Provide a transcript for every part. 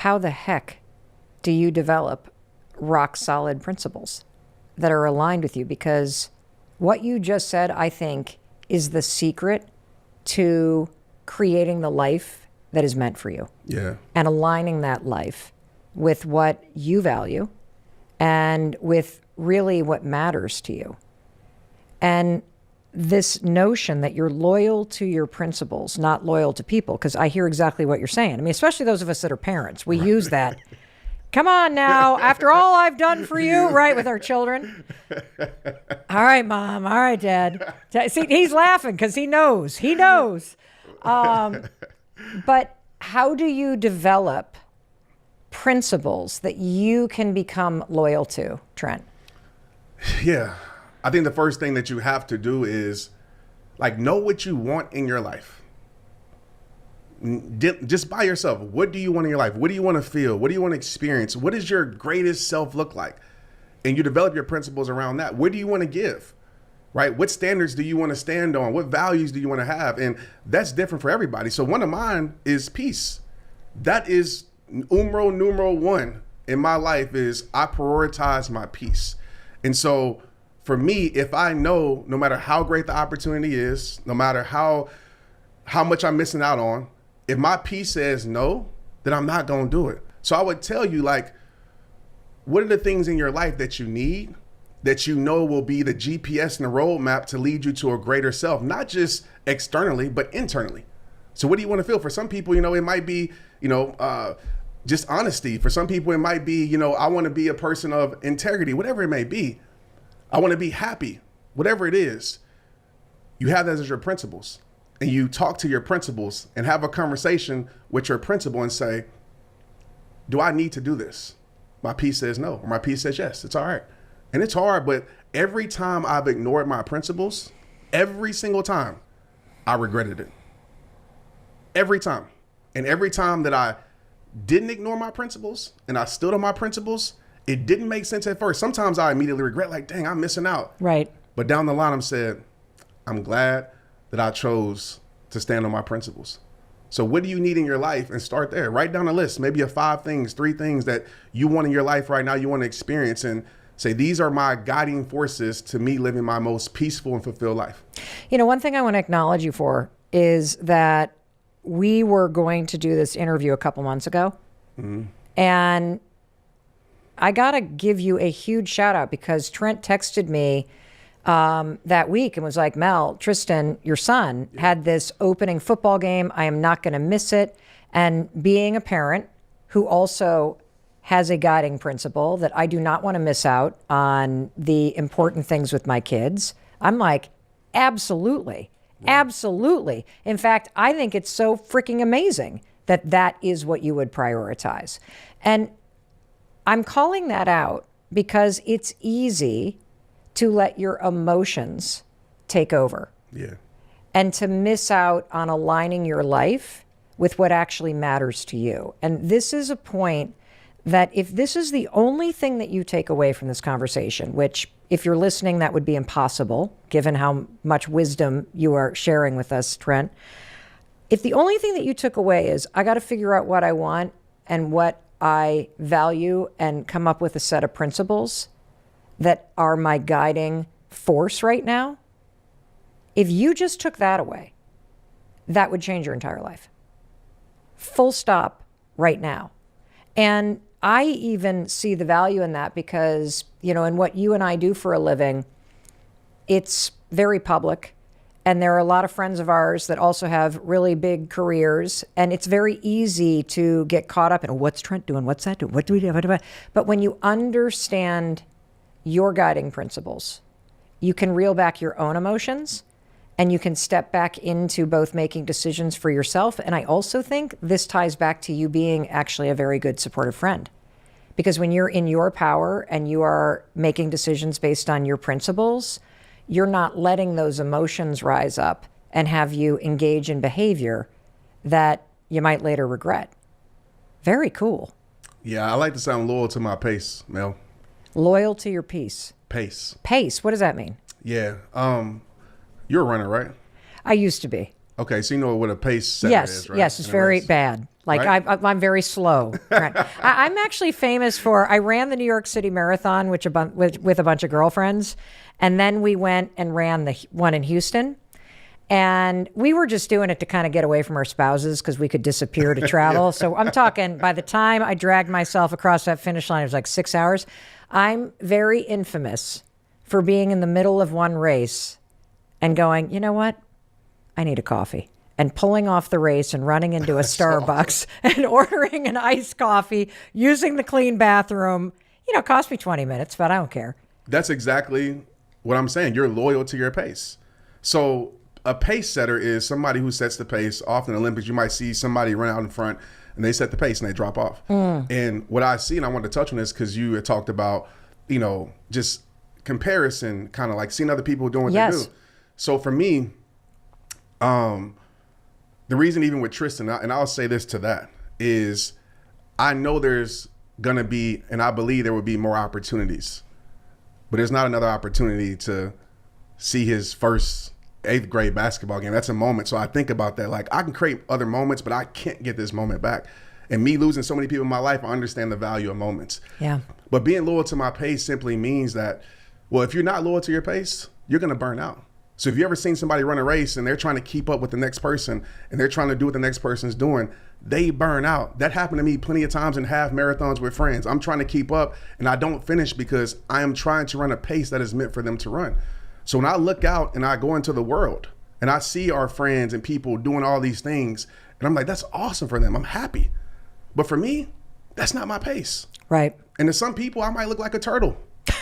how the heck do you develop rock solid principles that are aligned with you? Because what you just said, I think, is the secret to creating the life that is meant for you. Yeah. And aligning that life with what you value and with really what matters to you. And this notion that you're loyal to your principles, not loyal to people, because I hear exactly what you're saying. I mean, especially those of us that are parents, we use that. Come on now, after all I've done for you, right, with our children. All right, Mom. All right, Dad. See, he's laughing because he knows. He knows. But how do you develop principles that you can become loyal to, Trent? Yeah. I think the first thing that you have to do is like know what you want in your life. Just by yourself. What do you want in your life? What do you want to feel? What do you want to experience? What does your greatest self look like? And you develop your principles around that. What do you want to give? Right? What standards do you want to stand on? What values do you want to have? And that's different for everybody. So one of mine is peace. That is numero one in my life is I prioritize my peace. And so for me, if I know no matter how great the opportunity is, no matter how much I'm missing out on, if my peace says no, then I'm not going to do it. So I would tell you, like, what are the things in your life that you need that you know will be the GPS and the roadmap to lead you to a greater self, not just externally, but internally. So what do you want to feel? For some people, it might be, just honesty. For some people, it might be, I want to be a person of integrity, whatever it may be. I want to be happy, whatever it is. You have that as your principles, and you talk to your principles and have a conversation with your principal and say, do I need to do this? My peace says no, or my peace says yes. It's all right. And it's hard, but every time I've ignored my principles, every single time, I regretted it. Every time. And every time that I didn't ignore my principles and I stood on my principles, it didn't make sense at first. Sometimes I immediately regret, like, dang, I'm missing out. Right. But down the line, I'm glad that I chose to stand on my principles. So what do you need in your life? And start there. Write down a list, maybe of 5 things, 3 things that you want in your life right now, you want to experience, and say, these are my guiding forces to me living my most peaceful and fulfilled life. One thing I want to acknowledge you for is that we were going to do this interview a couple months ago. Mm-hmm. And I got to give you a huge shout out because Trent texted me that week and was like, Mel, Tristan, your son had this opening football game. I am not going to miss it. And being a parent who also has a guiding principle that I do not want to miss out on the important things with my kids, I'm like, absolutely. Absolutely. In fact, I think it's so freaking amazing that that is what you would prioritize. And I'm calling that out because it's easy to let your emotions take over. Yeah. And to miss out on aligning your life with what actually matters to you. And this is a point that if this is the only thing that you take away from this conversation, which if you're listening, that would be impossible, given how much wisdom you are sharing with us, Trent. If the only thing that you took away is, I got to figure out what I want and what I value and come up with a set of principles that are my guiding force right now, if you just took that away, that would change your entire life. Full stop right now. And I even see the value in that because, in what you and I do for a living, it's very public. And there are a lot of friends of ours that also have really big careers. And it's very easy to get caught up in, what's Trent doing? What's that doing? What do we do? But when you understand your guiding principles, you can reel back your own emotions and you can step back into both making decisions for yourself. And I also think this ties back to you being actually a very good supportive friend. Because when you're in your power and you are making decisions based on your principles, you're not letting those emotions rise up and have you engage in behavior that you might later regret. Very cool. Yeah, I like to sound loyal to my pace, Mel. Loyal to your peace. Pace. Pace. What does that mean? Yeah. You're a runner, right? I used to be. Okay, so you know what a pace setter Yes, is, right? yes, it's In a very race. bad. Like Right? I'm very slow. Right. I'm actually famous for. I ran the New York City Marathon, with a bunch of girlfriends, and then we went and ran the one in Houston. And we were just doing it to kind of get away from our spouses because we could disappear to travel. So I'm talking, by the time I dragged myself across that finish line, it was like 6 hours. I'm very infamous for being in the middle of one race and going, you know what? I need a coffee. And pulling off the race and running into a Starbucks and ordering an iced coffee, using the clean bathroom. It cost me 20 minutes, but I don't care. That's exactly what I'm saying. You're loyal to your pace. So a pace setter is somebody who sets the pace. Often in the Olympics, you might see somebody run out in front and they set the pace and they drop off. And what I see, and I wanted to touch on this because you had talked about, just comparison, kind of like seeing other people doing what they do. So for me, the reason even with Tristan, and I'll say this to that, is I know there's going to be, and I believe there will be more opportunities, but there's not another opportunity to see his first 8th grade basketball game. That's a moment. So I think about that. Like, I can create other moments, but I can't get this moment back. And me losing so many people in my life, I understand the value of moments. Yeah. But being loyal to my pace simply means that, well, if you're not loyal to your pace, you're going to burn out. So if you ever seen somebody run a race and they're trying to keep up with the next person and they're trying to do what the next person's doing, they burn out. That happened to me plenty of times in half marathons with friends. I'm trying to keep up and I don't finish because I am trying to run a pace that is meant for them to run. So when I look out and I go into the world and I see our friends and people doing all these things, and I'm like, that's awesome for them. I'm happy. But for me, that's not my pace. Right. And to some people, I might look like a turtle. To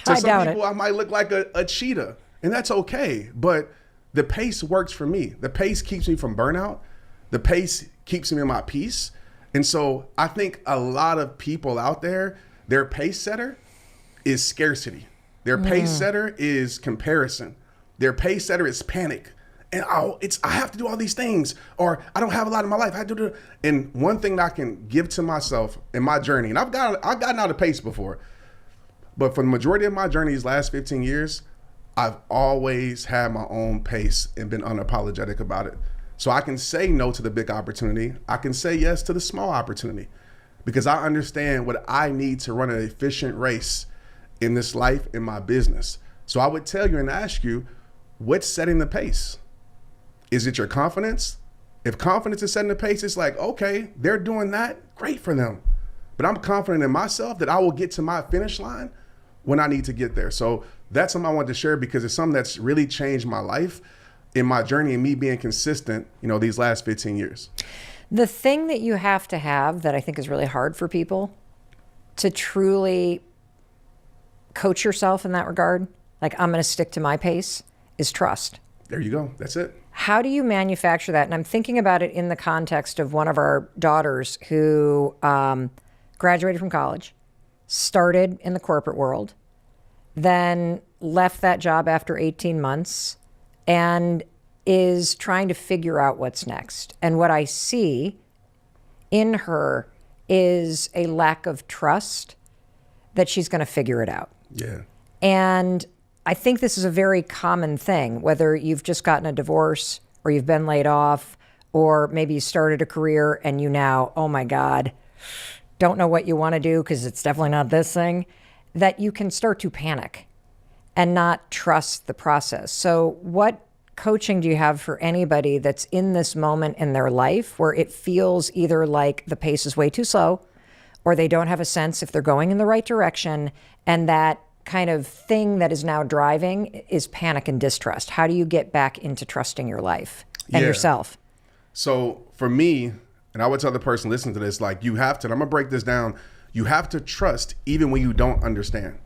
I some doubt people, it. I might look like a cheetah. And that's okay. But the pace works for me. The pace keeps me from burnout. The pace keeps me in my peace. And so I think a lot of people out there, their pace setter is scarcity. Their pace setter is comparison. Their pace setter is panic. And I have to do all these things, or I don't have a lot in my life. I have to do. And one thing that I can give to myself in my journey, and I've gotten out of pace before, but for the majority of my journey these last 15 years, I've always had my own pace and been unapologetic about it. So I can say no to the big opportunity. I can say yes to the small opportunity because I understand what I need to run an efficient race in this life, in my business. So I would tell you and ask you, what's setting the pace? Is it your confidence? If confidence is setting the pace, it's like, okay, they're doing that, great for them. But I'm confident in myself that I will get to my finish line when I need to get there. So that's something I wanted to share because it's something that's really changed my life in my journey and me being consistent, these last 15 years. The thing that you have to have that I think is really hard for people to truly coach yourself in that regard, like I'm going to stick to my pace, is trust. There you go. That's it. How do you manufacture that? And I'm thinking about it in the context of one of our daughters who graduated from college, started in the corporate world, then left that job after 18 months and is trying to figure out what's next. And what I see in her is a lack of trust that she's going to figure it out. Yeah. And I think this is a very common thing, whether you've just gotten a divorce or you've been laid off, or maybe you started a career and you now, oh my God, don't know what you want to do because it's definitely not this thing, that you can start to panic and not trust the process. So what coaching do you have for anybody that's in this moment in their life where it feels either like the pace is way too slow or they don't have a sense if they're going in the right direction, and that kind of thing that is now driving is panic and distrust? How do you get back into trusting your life and yourself? So for me, and I would tell the person listening to this, like, you have to, and I'm gonna break this down, you have to trust even when you don't understand,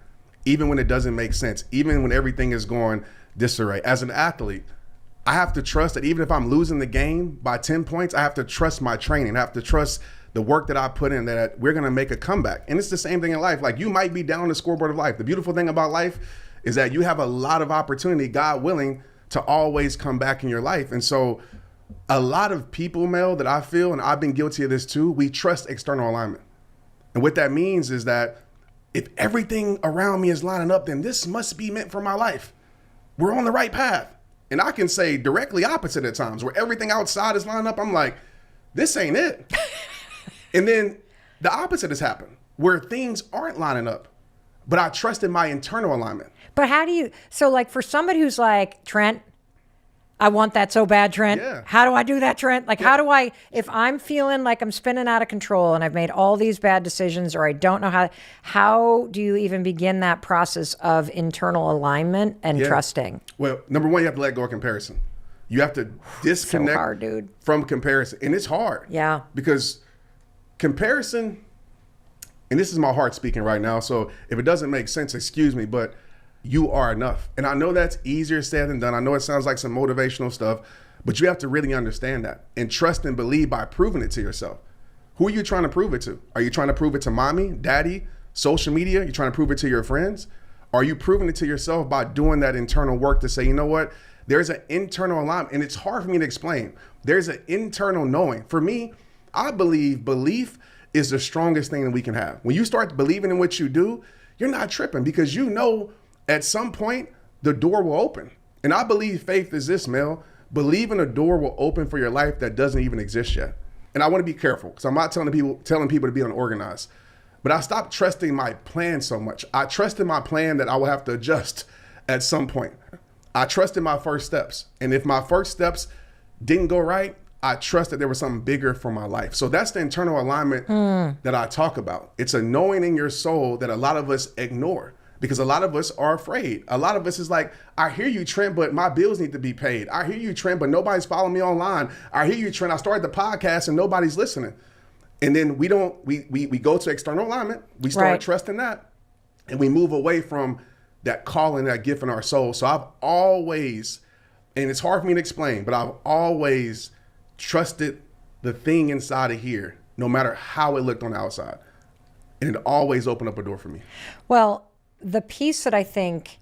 even when it doesn't make sense, even when everything is going disarray. As an athlete, I have to trust that even if I'm losing the game by 10 points, I have to trust my training. I have to trust the work that I put in, that we're going to make a comeback. And it's the same thing in life. Like, you might be down on the scoreboard of life. The beautiful thing about life is that you have a lot of opportunity, God willing, to always come back in your life. And so a lot of people, Mel, that I feel, and I've been guilty of this too, we trust external alignment. And what that means is that if everything around me is lining up, then this must be meant for my life. We're on the right path. And I can say directly opposite at times where everything outside is lined up. I'm like, this ain't it. And then the opposite has happened where things aren't lining up, but I trust in my internal alignment. But how do you, so like for somebody who's like, Trent, I want that so bad, Trent. Yeah. How do I do that, Trent? Like, how do I, if I'm feeling like I'm spinning out of control and I've made all these bad decisions or I don't know how do you even begin that process of internal alignment and trusting? Well, number one, you have to let go of comparison. You have to disconnect So hard, dude. from comparison. And it's hard. Yeah. Because comparison, and this is my heart speaking right now, so if it doesn't make sense, excuse me, but you are enough. And I know that's easier said than done. I know it sounds like some motivational stuff, but you have to really understand that and trust and believe by proving it to yourself. Who are you trying to prove it to? Are you trying to prove it to mommy, daddy, social media? You're trying to prove it to your friends? Are you proving it to yourself by doing that internal work to say, you know what? There's an internal alignment, and it's hard for me to explain. There's an internal knowing. For me, I believe belief is the strongest thing that we can have. When you start believing in what you do, you're not tripping because you know at some point the door will open. And I believe faith is this, Mel. Believing a door will open for your life that doesn't even exist yet. And I want to be careful because I'm not telling people to be unorganized. But I stopped trusting my plan so much. I trusted my plan that I will have to adjust at some point. I trusted my first steps. And if my first steps didn't go right, I trust that there was something bigger for my life. So that's the internal alignment that I talk about. It's a knowing in your soul that a lot of us ignore because a lot of us are afraid. A lot of us is like, I hear you, Trent, but my bills need to be paid. I hear you, Trent, but nobody's following me online. I hear you, Trent, I started the podcast and nobody's listening. And then we go to external alignment. We start trusting that and we move away from that calling, that gift in our soul. So I've always, and it's hard for me to explain, but I've always trusted the thing inside of here, no matter how it looked on the outside. And it always opened up a door for me. Well, the piece that I think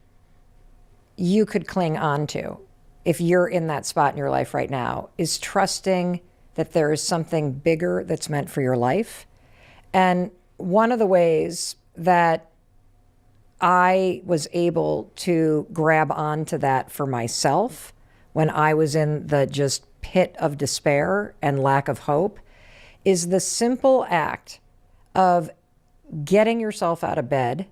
you could cling on to if you're in that spot in your life right now is trusting that there is something bigger that's meant for your life. And one of the ways that I was able to grab onto that for myself when I was in the just pit of despair and lack of hope is the simple act of getting yourself out of bed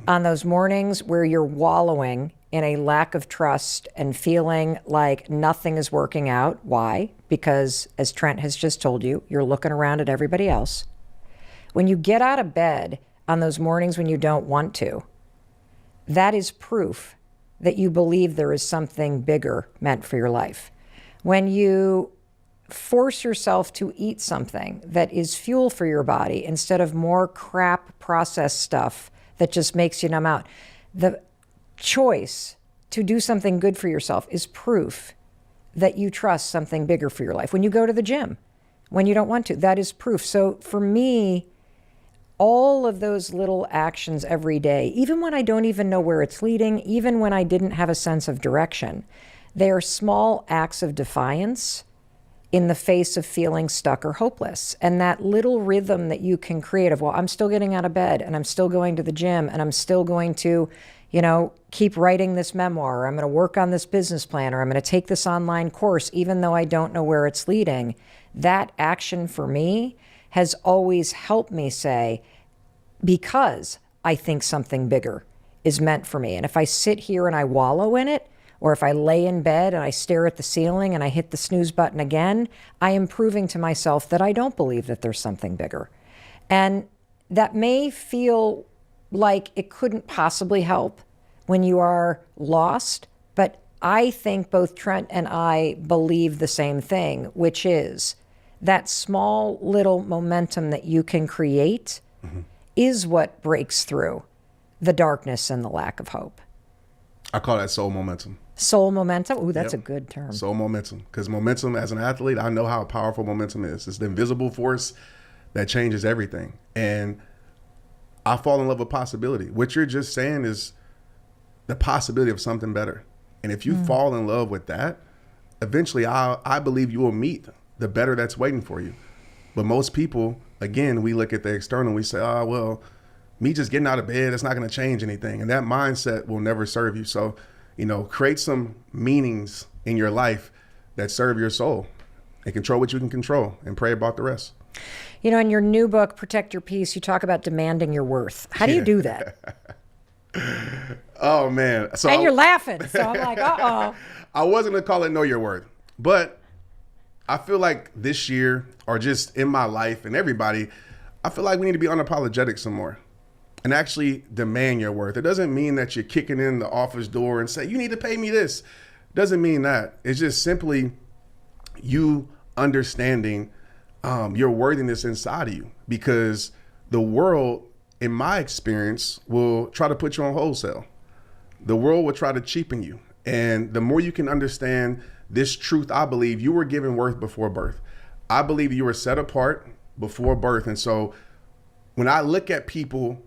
on those mornings where you're wallowing in a lack of trust and feeling like nothing is working out. Why? Because, as Trent has just told you, you're looking around at everybody else. When you get out of bed on those mornings when you don't want to, that is proof that you believe there is something bigger meant for your life. When you force yourself to eat something that is fuel for your body instead of more crap processed stuff that just makes you numb out, the choice to do something good for yourself is proof that you trust something bigger for your life. When you go to the gym, when you don't want to, that is proof. So for me, all of those little actions every day, even when I don't even know where it's leading, even when I didn't have a sense of direction, they are small acts of defiance in the face of feeling stuck or hopeless. And that little rhythm that you can create of, well, I'm still getting out of bed and I'm still going to the gym and I'm still going to, keep writing this memoir, or I'm going to work on this business plan, or I'm going to take this online course, even though I don't know where it's leading. That action for me has always helped me say, because I think something bigger is meant for me. And if I sit here and I wallow in it, or if I lay in bed and I stare at the ceiling and I hit the snooze button again, I am proving to myself that I don't believe that there's something bigger. And that may feel like it couldn't possibly help when you are lost, but I think both Trent and I believe the same thing, which is that small little momentum that you can create is what breaks through the darkness and the lack of hope. I call that soul momentum. Soul momentum? Ooh, that's a good term. Soul momentum. Because momentum, as an athlete, I know how powerful momentum is. It's the invisible force that changes everything. And I fall in love with possibility. What you're just saying is the possibility of something better. And if you fall in love with that, eventually I believe you will meet the better that's waiting for you. But most people, again, we look at the external, we say, oh, well, me just getting out of bed, it's not going to change anything. And that mindset will never serve you. So, create some meanings in your life that serve your soul, and control what you can control and pray about the rest. You know, in your new book, Protect Your Peace, you talk about demanding your worth. How do you do that? Oh, man. And you're laughing. So I'm like, uh-oh. I wasn't going to call it Know Your Worth, but I feel like this year, or just in my life and everybody, I feel like we need to be unapologetic some more and actually demand your worth. It doesn't mean that you're kicking in the office door and say, you need to pay me this. It doesn't mean that. It's just simply you understanding your worthiness inside of you, because the world, in my experience, will try to put you on wholesale. The world will try to cheapen you. And the more you can understand this truth, I believe you were given worth before birth. I believe you were set apart before birth. And so when I look at people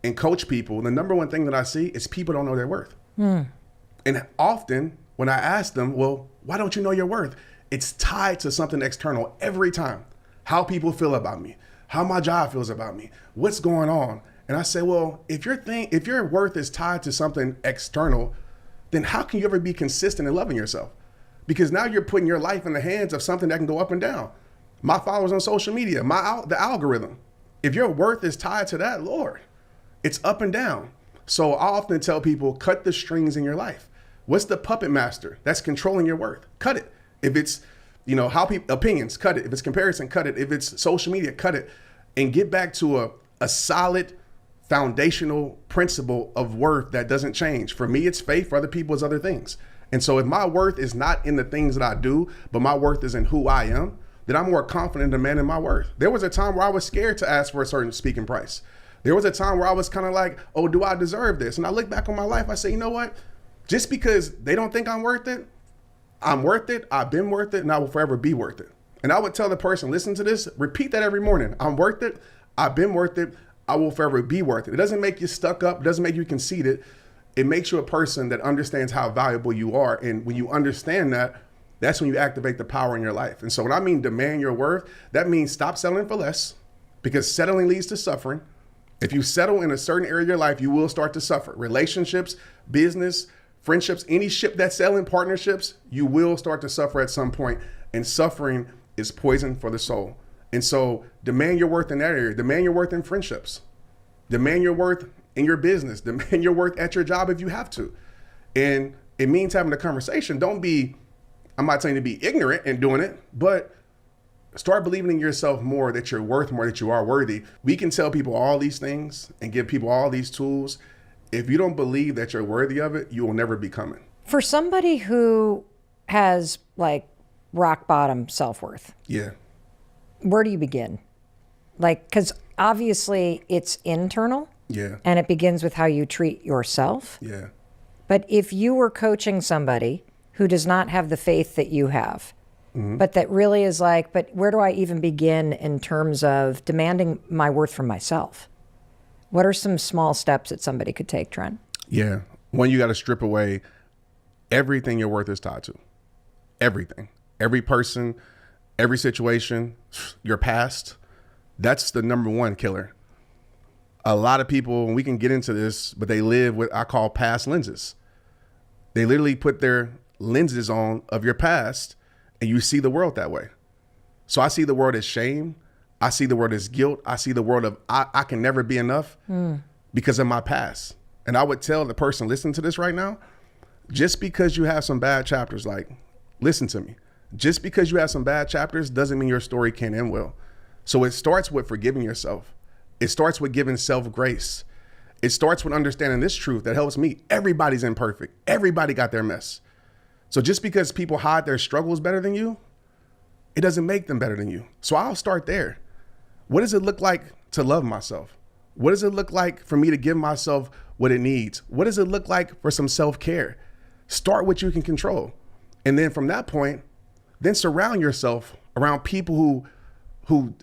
and coach people, the number one thing that I see is people don't know their worth. And often when I ask them, well, why don't you know your worth? It's tied to something external every time. How people feel about me, how my job feels about me, what's going on. And I say, well, if your worth is tied to something external, then how can you ever be consistent in loving yourself? Because now you're putting your life in the hands of something that can go up and down. My followers on social media, the algorithm. If your worth is tied to that, Lord, it's up and down. So I often tell people, cut the strings in your life. What's the puppet master that's controlling your worth? Cut it. If it's, how people, opinions, cut it. If it's comparison, cut it. If it's social media, cut it. And get back to a solid foundational principle of worth that doesn't change. For me, it's faith. For other people, it's other things. And so if my worth is not in the things that I do, but my worth is in who I am, then I'm more confident in demanding my worth. There was a time where I was scared to ask for a certain speaking price. There was a time where I was kind of like, oh, do I deserve this? And I look back on my life, I say, you know what? Just because they don't think I'm worth it, I'm worth it, I've been worth it, and I will forever be worth it. And I would tell the person, listen to this, repeat that every morning. I'm worth it, I've been worth it, I will forever be worth it. It doesn't make you stuck up, it doesn't make you conceited. It makes you a person that understands how valuable you are. And when you understand that, that's when you activate the power in your life. And so when I mean demand your worth, that means stop settling for less, because settling leads to suffering. If you settle in a certain area of your life, you will start to suffer. Relationships, business, friendships, any ship that's sailing, partnerships, you will start to suffer at some point. And suffering is poison for the soul. And so demand your worth in that area. Demand your worth in friendships. Demand your worth in your business. Demand your worth at your job if you have to. And it means having a conversation. Don't be, I'm not saying to be ignorant in doing it, but start believing in yourself more, that you're worth more, that you are worthy. We can tell people all these things and give people all these tools. If you don't believe that you're worthy of it, you will never become it. For somebody who has like rock bottom self-worth. Yeah. Where do you begin? Like, because obviously it's internal. Yeah. And it begins with how you treat yourself. Yeah. But if you were coaching somebody who does not have the faith that you have, but that really is like, but where do I even begin in terms of demanding my worth from myself? What are some small steps that somebody could take, Trent? Yeah. One, you got to strip away everything your worth is tied to. Everything. Every person, every situation, your past. That's the number one killer. A lot of people, and we can get into this, but they live with, I call past lenses. They literally put their lenses on of your past, and you see the world that way. So I see the world as shame. I see the world as guilt. I see the world of I can never be enough because of my past. And I would tell the person listening to this right now, just because you have some bad chapters, like, listen to me. Just because you have some bad chapters doesn't mean your story can't end well. So it starts with forgiving yourself. It starts with giving self grace. It starts with understanding this truth that helps me. Everybody's imperfect. Everybody got their mess. So just because people hide their struggles better than you, it doesn't make them better than you. So I'll start there. What does it look like to love myself? What does it look like for me to give myself what it needs? What does it look like for some self-care? Start what you can control. And then from that point, then surround yourself around people who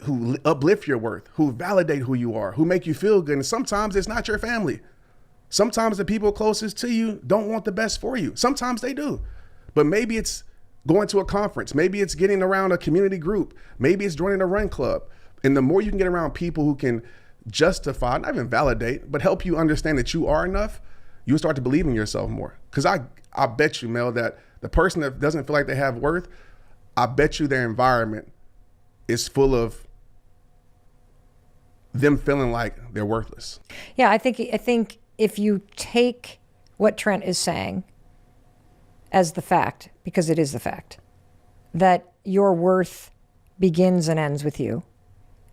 uplift your worth, who validate who you are, who make you feel good. And sometimes it's not your family. Sometimes the people closest to you don't want the best for you. Sometimes they do. But maybe it's going to a conference. Maybe it's getting around a community group. Maybe it's joining a run club. And the more you can get around people who can justify, not even validate, but help you understand that you are enough, you'll start to believe in yourself more. Because I bet you, Mel, that The person that doesn't feel like they have worth, I bet you their environment is full of them feeling like they're worthless. Yeah, I think if you take what Trent is saying as the fact, because it is the fact, that your worth begins and ends with you.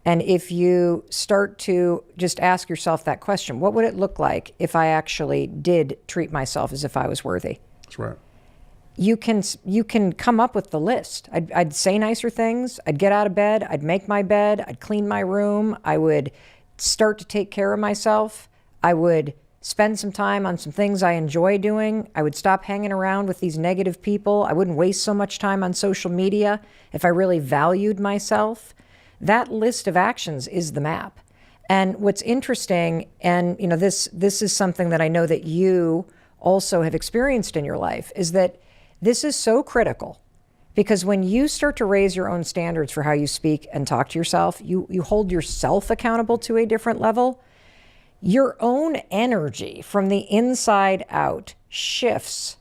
And if you start to just ask yourself that question, what would it look like if I actually did treat myself as if I was worthy? That's right. You can come up with the list. I'd say nicer things. I'd get out of bed. I'd make my bed. I'd clean my room. I would start to take care of myself. I would spend some time on some things I enjoy doing. I would stop hanging around with these negative people. I wouldn't waste so much time on social media if I really valued myself. That list of actions is the map. And what's interesting, and this is something that I know that you also have experienced in your life, is that this is so critical, because when you start to raise your own standards for how you speak and talk to yourself, you hold yourself accountable to a different level. Your own energy from the inside out shifts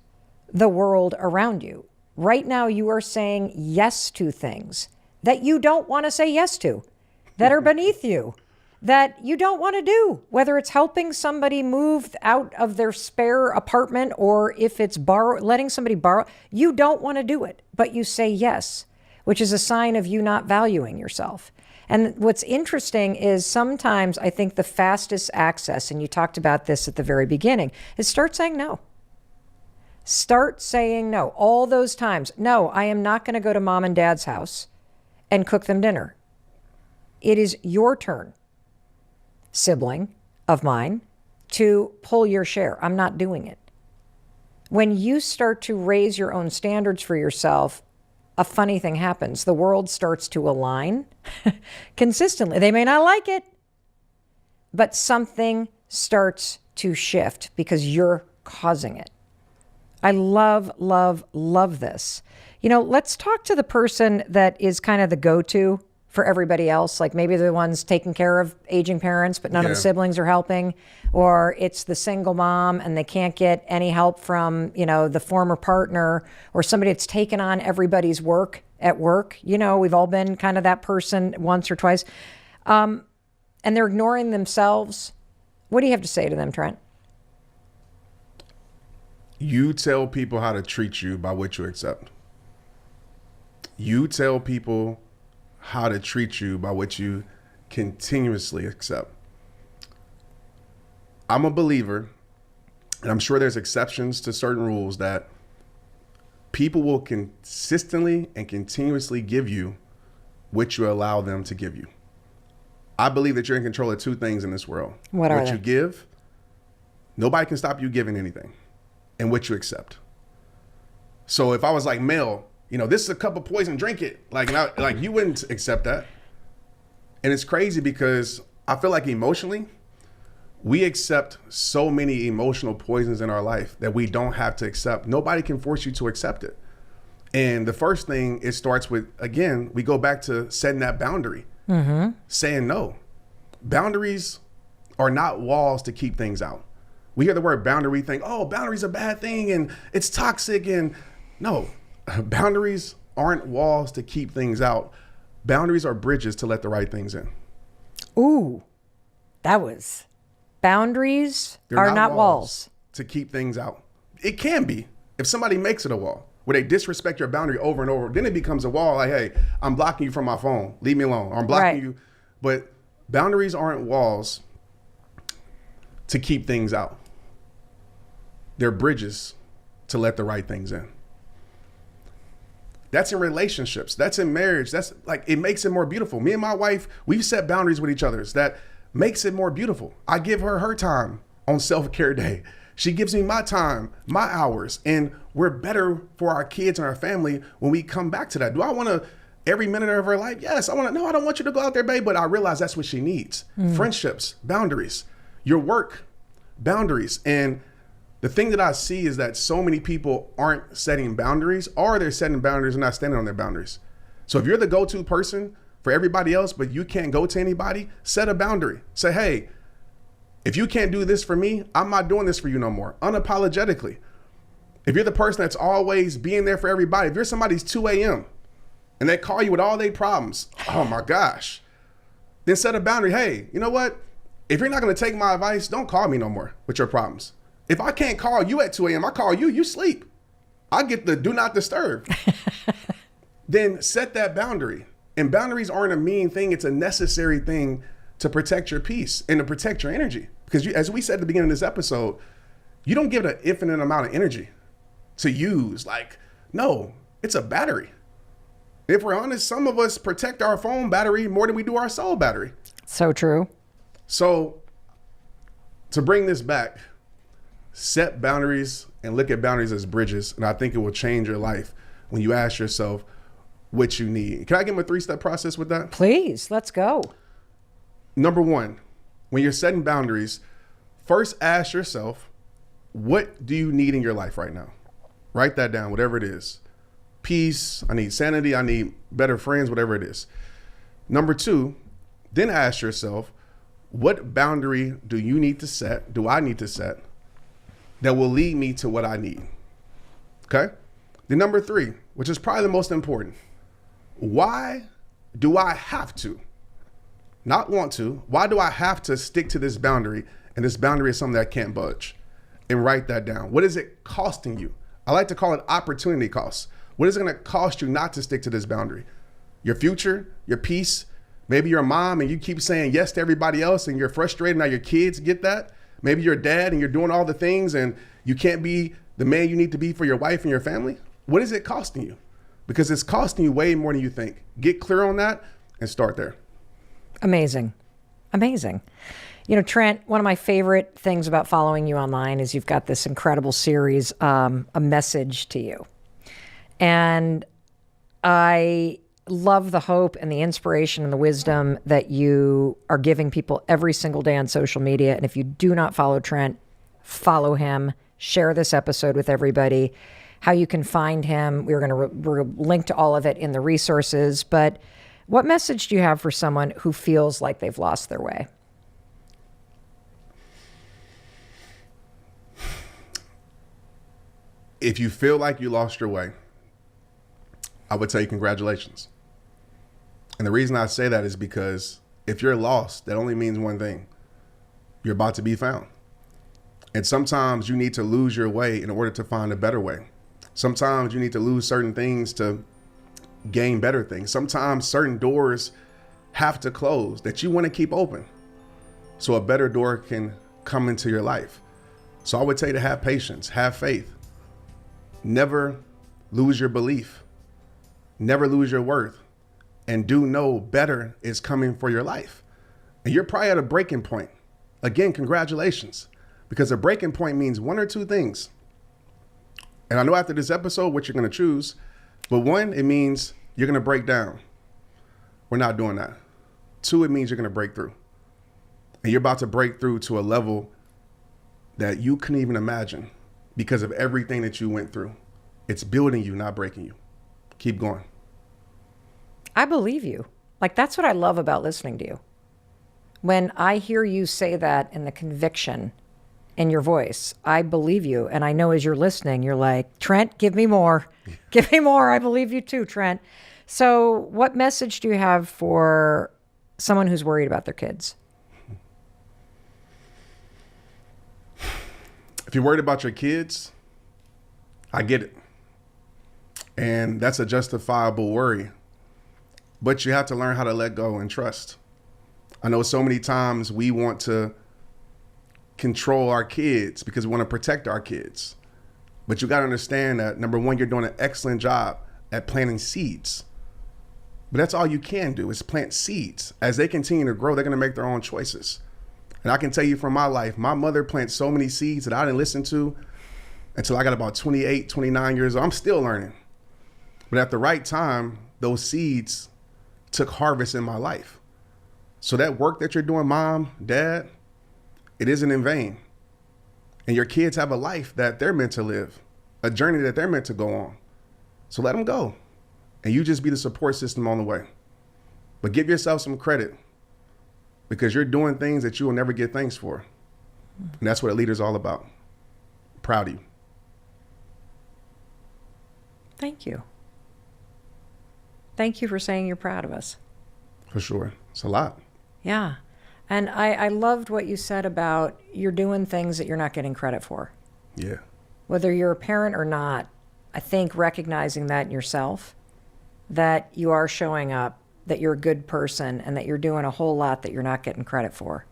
the world around you. Right now, you are saying yes to things that you don't want to say yes to, that are beneath you, that you don't want to do, whether it's helping somebody move out of their spare apartment or if it's letting somebody borrow. You don't want to do it, but you say yes, which is a sign of you not valuing yourself. And what's interesting is sometimes I think the fastest access, and you talked about this at the very beginning, is start saying no. Start saying no. All those times. No, I am not going to go to mom and dad's house and cook them dinner. It is your turn, sibling of mine, to pull your share. I'm not doing it. When you start to raise your own standards for yourself, a funny thing happens. The world starts to align consistently. They may not like it, but something starts to shift because you're causing it. I love, love, love this. Let's talk to the person that is kind of the go-to for everybody else. Like maybe they're the ones taking care of aging parents, but none of the siblings are helping. Or it's the single mom and they can't get any help from, the former partner, or somebody that's taken on everybody's work at work. We've all been kind of that person once or twice. And they're ignoring themselves. What do you have to say to them, Trent? You tell people how to treat you by what you accept. You tell people how to treat you by what you continuously accept. I'm a believer, and I'm sure there's exceptions to certain rules, that people will consistently and continuously give you what you allow them to give you. I believe that you're in control of two things in this world. What are they? You give, nobody can stop you giving anything, and what you accept. So if I was like, Mel, this is a cup of poison, drink it. You wouldn't accept that. And it's crazy because I feel like emotionally, we accept so many emotional poisons in our life that we don't have to accept. Nobody can force you to accept it. And the first thing, it starts with, again, we go back to setting that boundary, saying no. Boundaries are not walls to keep things out. We hear the word boundary, we think, oh, boundaries are a bad thing and it's toxic. And no. Boundaries aren't walls to keep things out. Boundaries are bridges to let the right things in. Ooh, boundaries are not walls to keep things out. It can be if somebody makes it a wall where they disrespect your boundary over and over. Then it becomes a wall like, hey, I'm blocking you from my phone. Leave me alone. Or I'm blocking you. But boundaries aren't walls to keep things out. They're bridges to let the right things in. That's in relationships. That's in marriage. That's like, it makes it more beautiful. Me and my wife, we've set boundaries with each other. That makes it more beautiful. I give her her time on self-care day. She gives me my time, my hours, and we're better for our kids and our family when we come back to that. Do I want to every minute of her life? Yes, I want to. No, I don't want you to go out there, babe, but I realize that's what she needs. Friendships, boundaries, your work, boundaries. And the thing that I see is that so many people aren't setting boundaries, or they're setting boundaries and not standing on their boundaries. So if you're the go-to person for everybody else, but you can't go to anybody, set a boundary. Say, hey, if you can't do this for me, I'm not doing this for you no more, unapologetically. If you're the person that's always being there for everybody, if you're somebody's 2 a.m. and they call you with all their problems, oh my gosh, then set a boundary. Hey, you know what? If you're not going to take my advice, don't call me no more with your problems. If I can't call you at 2 a.m., I call you, you sleep. I get the do not disturb. Then set that boundary. And boundaries aren't a mean thing. It's a necessary thing to protect your peace and to protect your energy. Because as we said at the beginning of this episode, you don't give it an infinite amount of energy to use. Like, no, it's a battery. If we're honest, some of us protect our phone battery more than we do our soul battery. So true. So to bring this back, set boundaries and look at boundaries as bridges. And I think it will change your life when you ask yourself what you need. Can I give them a 3-step process with that? Please, let's go. Number 1, when you're setting boundaries, first ask yourself, what do you need in your life right now? Write that down, whatever it is. Peace, I need sanity, I need better friends, whatever it is. Number 2, then ask yourself, what boundary do you need to set, do I need to set, that will lead me to what I need? Okay? Then number 3, which is probably the most important, why do I have to, not want to, why do I have to stick to this boundary? And this boundary is something that I can't budge. And write that down. What is it costing you? I like to call it opportunity costs. What is it going to cost you not to stick to this boundary? Your future, your peace. Maybe you're a mom and you keep saying yes to everybody else and you're frustrated. Now your kids get that. Maybe you're a dad and you're doing all the things and you can't be the man you need to be for your wife and your family. What is it costing you? Because it's costing you way more than you think. Get clear on that and start there. Amazing. Amazing. You know, Trent, one of my favorite things about following you online is you've got this incredible series, A Message to You. And I love the hope and the inspiration and the wisdom that you are giving people every single day on social media. And if you do not follow Trent, follow him, share this episode with everybody. How you can find him, we're going to link to all of it in the resources. But what message do you have for someone who feels like they've lost their way? If you feel like you lost your way, I would tell you congratulations. And the reason I say that is because if you're lost, that only means one thing. You're about to be found. And sometimes you need to lose your way in order to find a better way. Sometimes you need to lose certain things to gain better things. Sometimes certain doors have to close that you want to keep open so a better door can come into your life. So I would tell you to have patience, have faith. Never lose your belief. Never lose your worth. And do know better is coming for your life. And you're probably at a breaking point. Again, congratulations. Because a breaking point means one or two things. And I know after this episode what you're going to choose. But 1, it means you're going to break down. We're not doing that. 2, it means you're going to break through. And you're about to break through to a level that you couldn't even imagine because of everything that you went through. It's building you, not breaking you. Keep going. I believe you. Like, that's what I love about listening to you. When I hear you say that in the conviction in your voice, I believe you. And I know as you're listening, you're like, Trent, give me more. Give me more. I believe you too, Trent. So what message do you have for someone who's worried about their kids? If you're worried about your kids, I get it. And that's a justifiable worry. But you have to learn how to let go and trust. I know so many times we want to control our kids because we want to protect our kids. But you got to understand that, number 1, you're doing an excellent job at planting seeds. But that's all you can do is plant seeds. As they continue to grow, they're going to make their own choices. And I can tell you from my life, my mother planted so many seeds that I didn't listen to until I got about 28, 29 years old. I'm still learning. But at the right time, those seeds took harvest in my life. So that work that you're doing, mom, dad, it isn't in vain. And your kids have a life that they're meant to live, a journey that they're meant to go on. So let them go. And you just be the support system on the way. But give yourself some credit because you're doing things that you will never get thanks for. And that's what a leader's all about. Proud of you. Thank you. Thank you for saying you're proud of us. For sure. It's a lot. Yeah. And I loved what you said about you're doing things that you're not getting credit for. Yeah. Whether you're a parent or not, I think recognizing that in yourself, that you are showing up, that you're a good person, and that you're doing a whole lot that you're not getting credit for.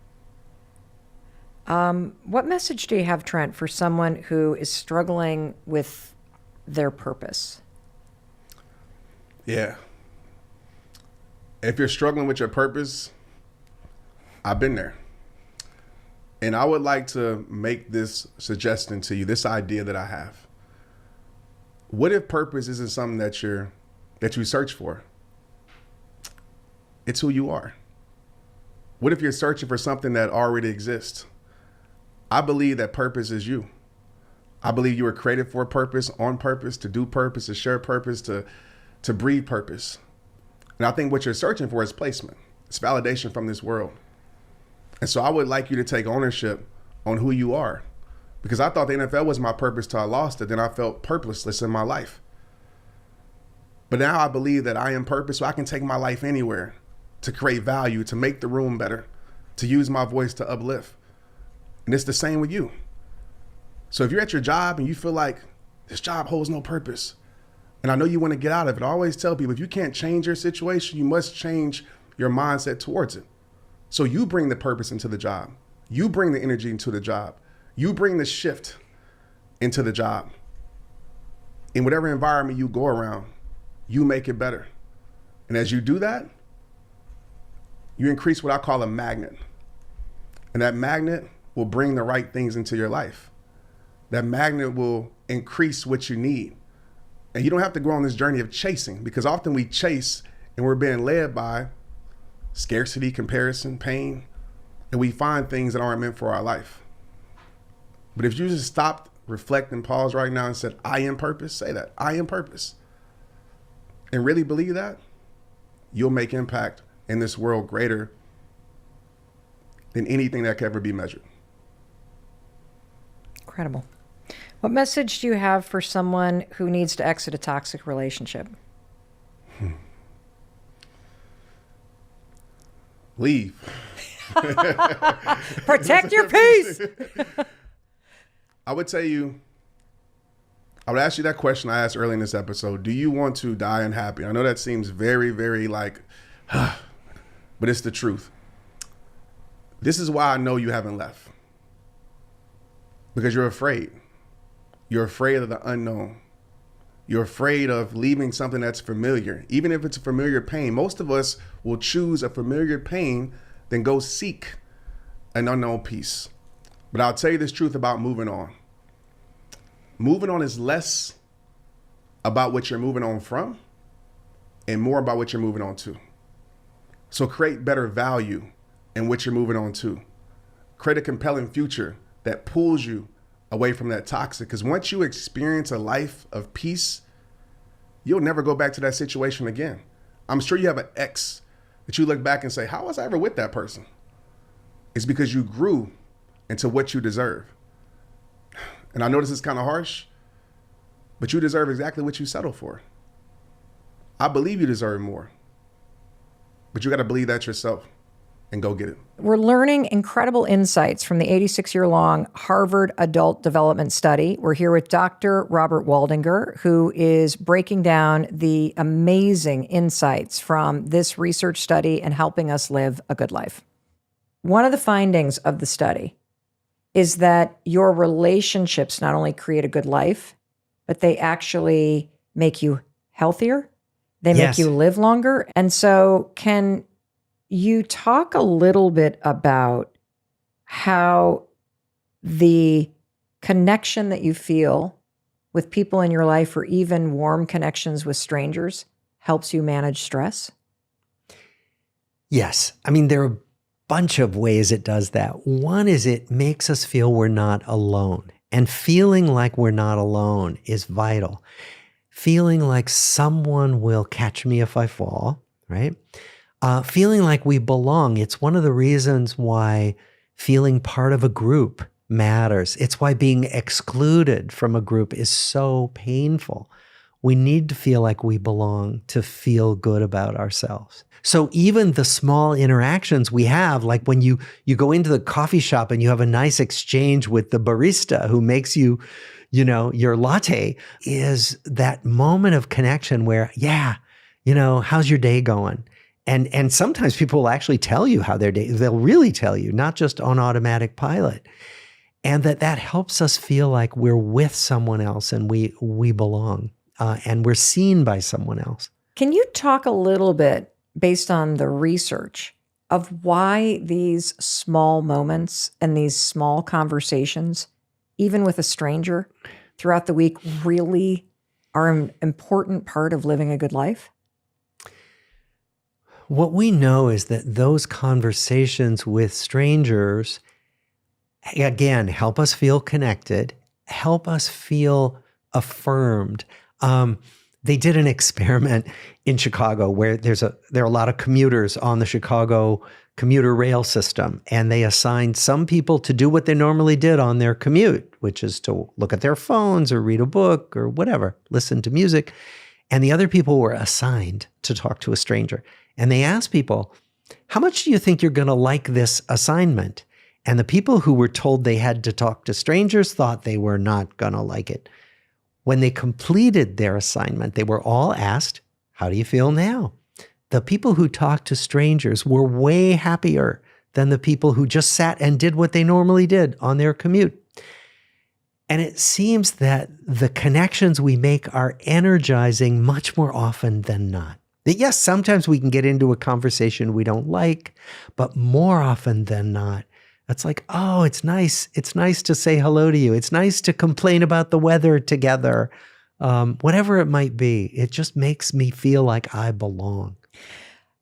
What message do you have, Trent, for someone who is struggling with their purpose? Yeah. If you're struggling with your purpose, I've been there. And I would like to make this suggestion to you, this idea that I have. What if purpose isn't something that you search for? It's who you are. What if you're searching for something that already exists? I believe that purpose is you. I believe you were created for a purpose, on purpose, to do purpose, to share purpose, to breathe purpose. And I think what you're searching for is placement. It's validation from this world. And so I would like you to take ownership on who you are, because I thought the NFL was my purpose till I lost it. Then I felt purposeless in my life. But now I believe that I am purpose, so I can take my life anywhere to create value, to make the room better, to use my voice to uplift. And it's the same with you. So if you're at your job and you feel like this job holds no purpose, and I know you want to get out of it, I always tell people, if you can't change your situation, you must change your mindset towards it. So you bring the purpose into the job. You bring the energy into the job. You bring the shift into the job. In whatever environment you go around, you make it better. And as you do that, you increase what I call a magnet. And that magnet will bring the right things into your life. That magnet will increase what you need. And you don't have to go on this journey of chasing, because often we chase and we're being led by scarcity, comparison, pain, and we find things that aren't meant for our life. But if you just stopped, reflect, and pause right now and said, I am purpose, say that, I am purpose, and really believe that, you'll make impact in this world greater than anything that could ever be measured. Incredible. What message do you have for someone who needs to exit a toxic relationship? Leave. Protect your peace. I would tell you, I would ask you that question I asked early in this episode. Do you want to die unhappy? I know that seems very, very like, but it's the truth. This is why I know you haven't left. Because you're afraid. You're afraid of the unknown. You're afraid of leaving something that's familiar. Even if it's a familiar pain, most of us will choose a familiar pain than go seek an unknown peace. But I'll tell you this truth about moving on. Moving on is less about what you're moving on from and more about what you're moving on to. So create better value in what you're moving on to. Create a compelling future that pulls you away from that toxic. Because once you experience a life of peace, you'll never go back to that situation again. I'm sure you have an ex that you look back and say, how was I ever with that person? It's because you grew into what you deserve. And I know this is kind of harsh, but you deserve exactly what you settle for. I believe you deserve more, but you got to believe that yourself and go get it. We're learning incredible insights from the 86-year-long Harvard Adult Development Study. We're here with Dr. Robert Waldinger, who is breaking down the amazing insights from this research study and helping us live a good life. One of the findings of the study is that your relationships not only create a good life, but they actually make you healthier. They make you live longer. And so can you talk a little bit about how the connection that you feel with people in your life, or even warm connections with strangers, helps you manage stress? Yes. I mean, there are a bunch of ways it does that. One is it makes us feel we're not alone. And feeling like we're not alone is vital. Feeling like someone will catch me if I fall, right? Feeling like we belong. It's one of the reasons why feeling part of a group matters. It's why being excluded from a group is so painful. We need to feel like we belong to feel good about ourselves. So even the small interactions we have, like when you go into the coffee shop and you have a nice exchange with the barista who makes you, your latte, is that moment of connection where, how's your day going? And sometimes people will actually tell you how their day, they'll really tell you, not just on automatic pilot. And that helps us feel like we're with someone else and we belong. And we're seen by someone else. Can you talk a little bit, based on the research, of why these small moments and these small conversations, even with a stranger throughout the week, really are an important part of living a good life? What we know is that those conversations with strangers, again, help us feel connected, help us feel affirmed. They did an experiment in Chicago where there are a lot of commuters on the Chicago commuter rail system, and they assigned some people to do what they normally did on their commute, which is to look at their phones or read a book or whatever, listen to music. And the other people were assigned to talk to a stranger. And they asked people, how much do you think you're going to like this assignment? And the people who were told they had to talk to strangers thought they were not going to like it. When they completed their assignment, they were all asked, how do you feel now? The people who talked to strangers were way happier than the people who just sat and did what they normally did on their commute. And it seems that the connections we make are energizing much more often than not. That yes, sometimes we can get into a conversation we don't like, but more often than not, it's like, oh, it's nice. It's nice to say hello to you. It's nice to complain about the weather together. Whatever it might be, it just makes me feel like I belong.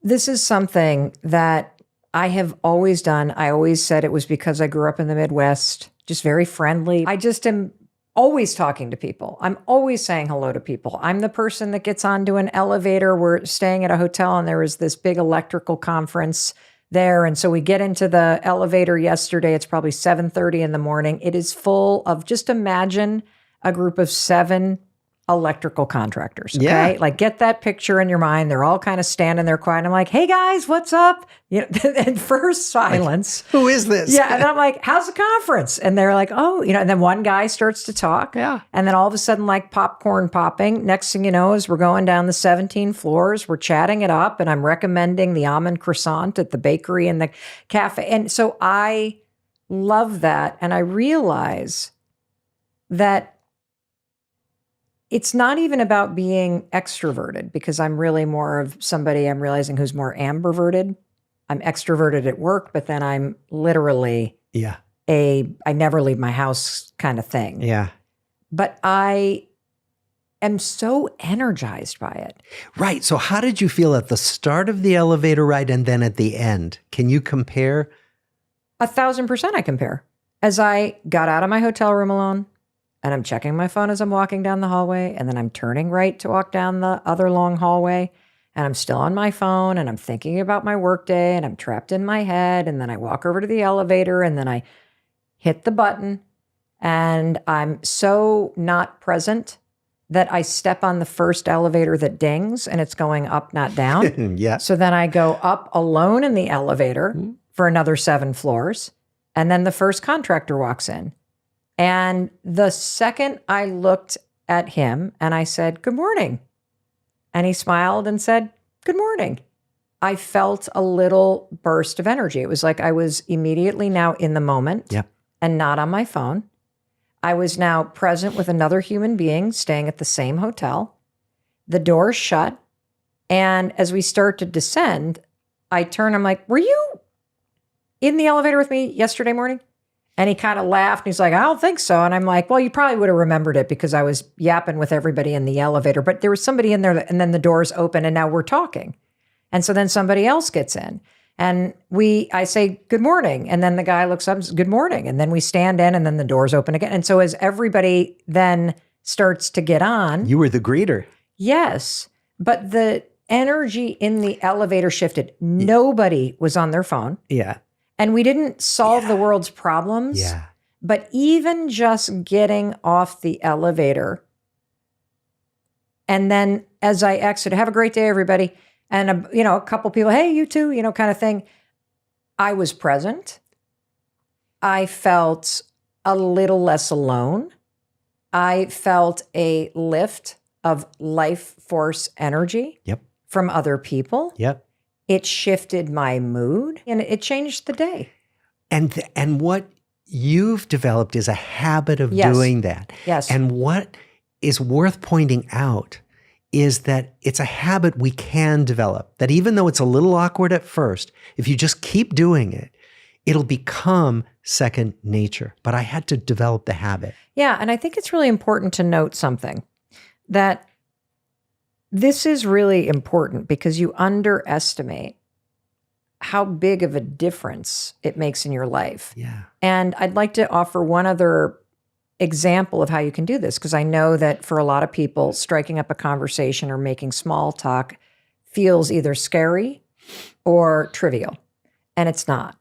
This is something that I have always done. I always said it was because I grew up in the Midwest, just very friendly. I just am always talking to people. I'm always saying hello to people. I'm the person that gets onto an elevator. We're staying at a hotel and there was this big electrical conference there. And so we get into the elevator yesterday. It's probably 7:30 in the morning. It is full of, just imagine a group of 7 electrical contractors. Okay. Yeah. Like, get that picture in your mind. They're all kind of standing there quiet. I'm like, hey guys, what's up? And first silence. Like, who is this? Yeah. And then I'm like, how's the conference? And they're like, oh, and then one guy starts to talk. Yeah. And then all of a sudden, like popcorn popping. Next thing you know, is we're going down the 17 floors, we're chatting it up, and I'm recommending the almond croissant at the bakery and the cafe. And so I love that. And I realize that it's not even about being extroverted, because I'm really more of somebody, I'm realizing, who's more ambiverted. I'm extroverted at work, but then I'm literally I never leave my house kind of thing. Yeah. But I am so energized by it. Right. So how did you feel at the start of the elevator ride and then at the end? Can you compare? 1,000% I compare. As I got out of my hotel room alone, and I'm checking my phone as I'm walking down the hallway, and then I'm turning right to walk down the other long hallway, and I'm still on my phone, and I'm thinking about my workday, and I'm trapped in my head, and then I walk over to the elevator, and then I hit the button, and I'm so not present that I step on the first elevator that dings, and it's going up, not down. Yeah. So then I go up alone in the elevator for another 7 floors, and then the first contractor walks in. And the second I looked at him and I said, good morning, and he smiled and said, good morning, I felt a little burst of energy. It was like I was immediately now in the moment and not on my phone. I was now present with another human being staying at the same hotel. The door's shut. And as we start to descend, I turn, I'm like, were you in the elevator with me yesterday morning? And he kind of laughed and he's like, I don't think so. And I'm like, well, you probably would have remembered it because I was yapping with everybody in the elevator, but there was somebody in there, and then the doors open and now we're talking. And so then somebody else gets in and I say, good morning. And then the guy looks up and says, good morning. And then we stand in and then the doors open again. And so as everybody then starts to get on. You were the greeter. Yes. But the energy in the elevator shifted. Nobody was on their phone. Yeah. And we didn't solve the world's problems. Yeah. But even just getting off the elevator And then as I exit, have a great day, everybody. And, a couple people, hey, you too, kind of thing. I was present. I felt a little less alone. I felt a lift of life force energy from other people. Yep. It shifted my mood and it changed the day. And what you've developed is a habit of doing that. Yes. And what is worth pointing out is that it's a habit we can develop, that even though it's a little awkward at first, if you just keep doing it, it'll become second nature. But I had to develop the habit. Yeah. And I think it's really important to note something, that this is really important because you underestimate how big of a difference it makes in your life. Yeah. And I'd like to offer one other example of how you can do this, because I know that for a lot of people, striking up a conversation or making small talk feels either scary or trivial, and it's not.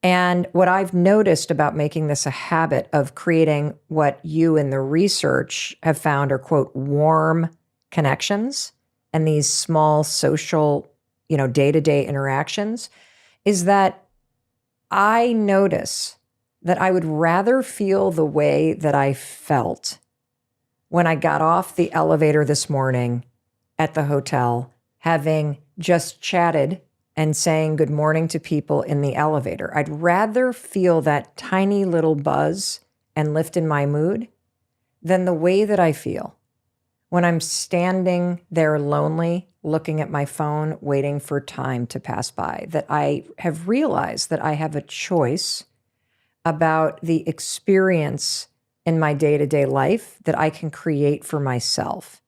And what I've noticed about making this a habit of creating what you in the research have found are, quote, warm connections and these small social, day-to-day interactions, is that I notice that I would rather feel the way that I felt when I got off the elevator this morning at the hotel, having just chatted and saying good morning to people in the elevator. I'd rather feel that tiny little buzz and lift in my mood than the way that I feel when I'm standing there lonely, looking at my phone, waiting for time to pass by. That I have realized that I have a choice about the experience in my day-to-day life that I can create for myself.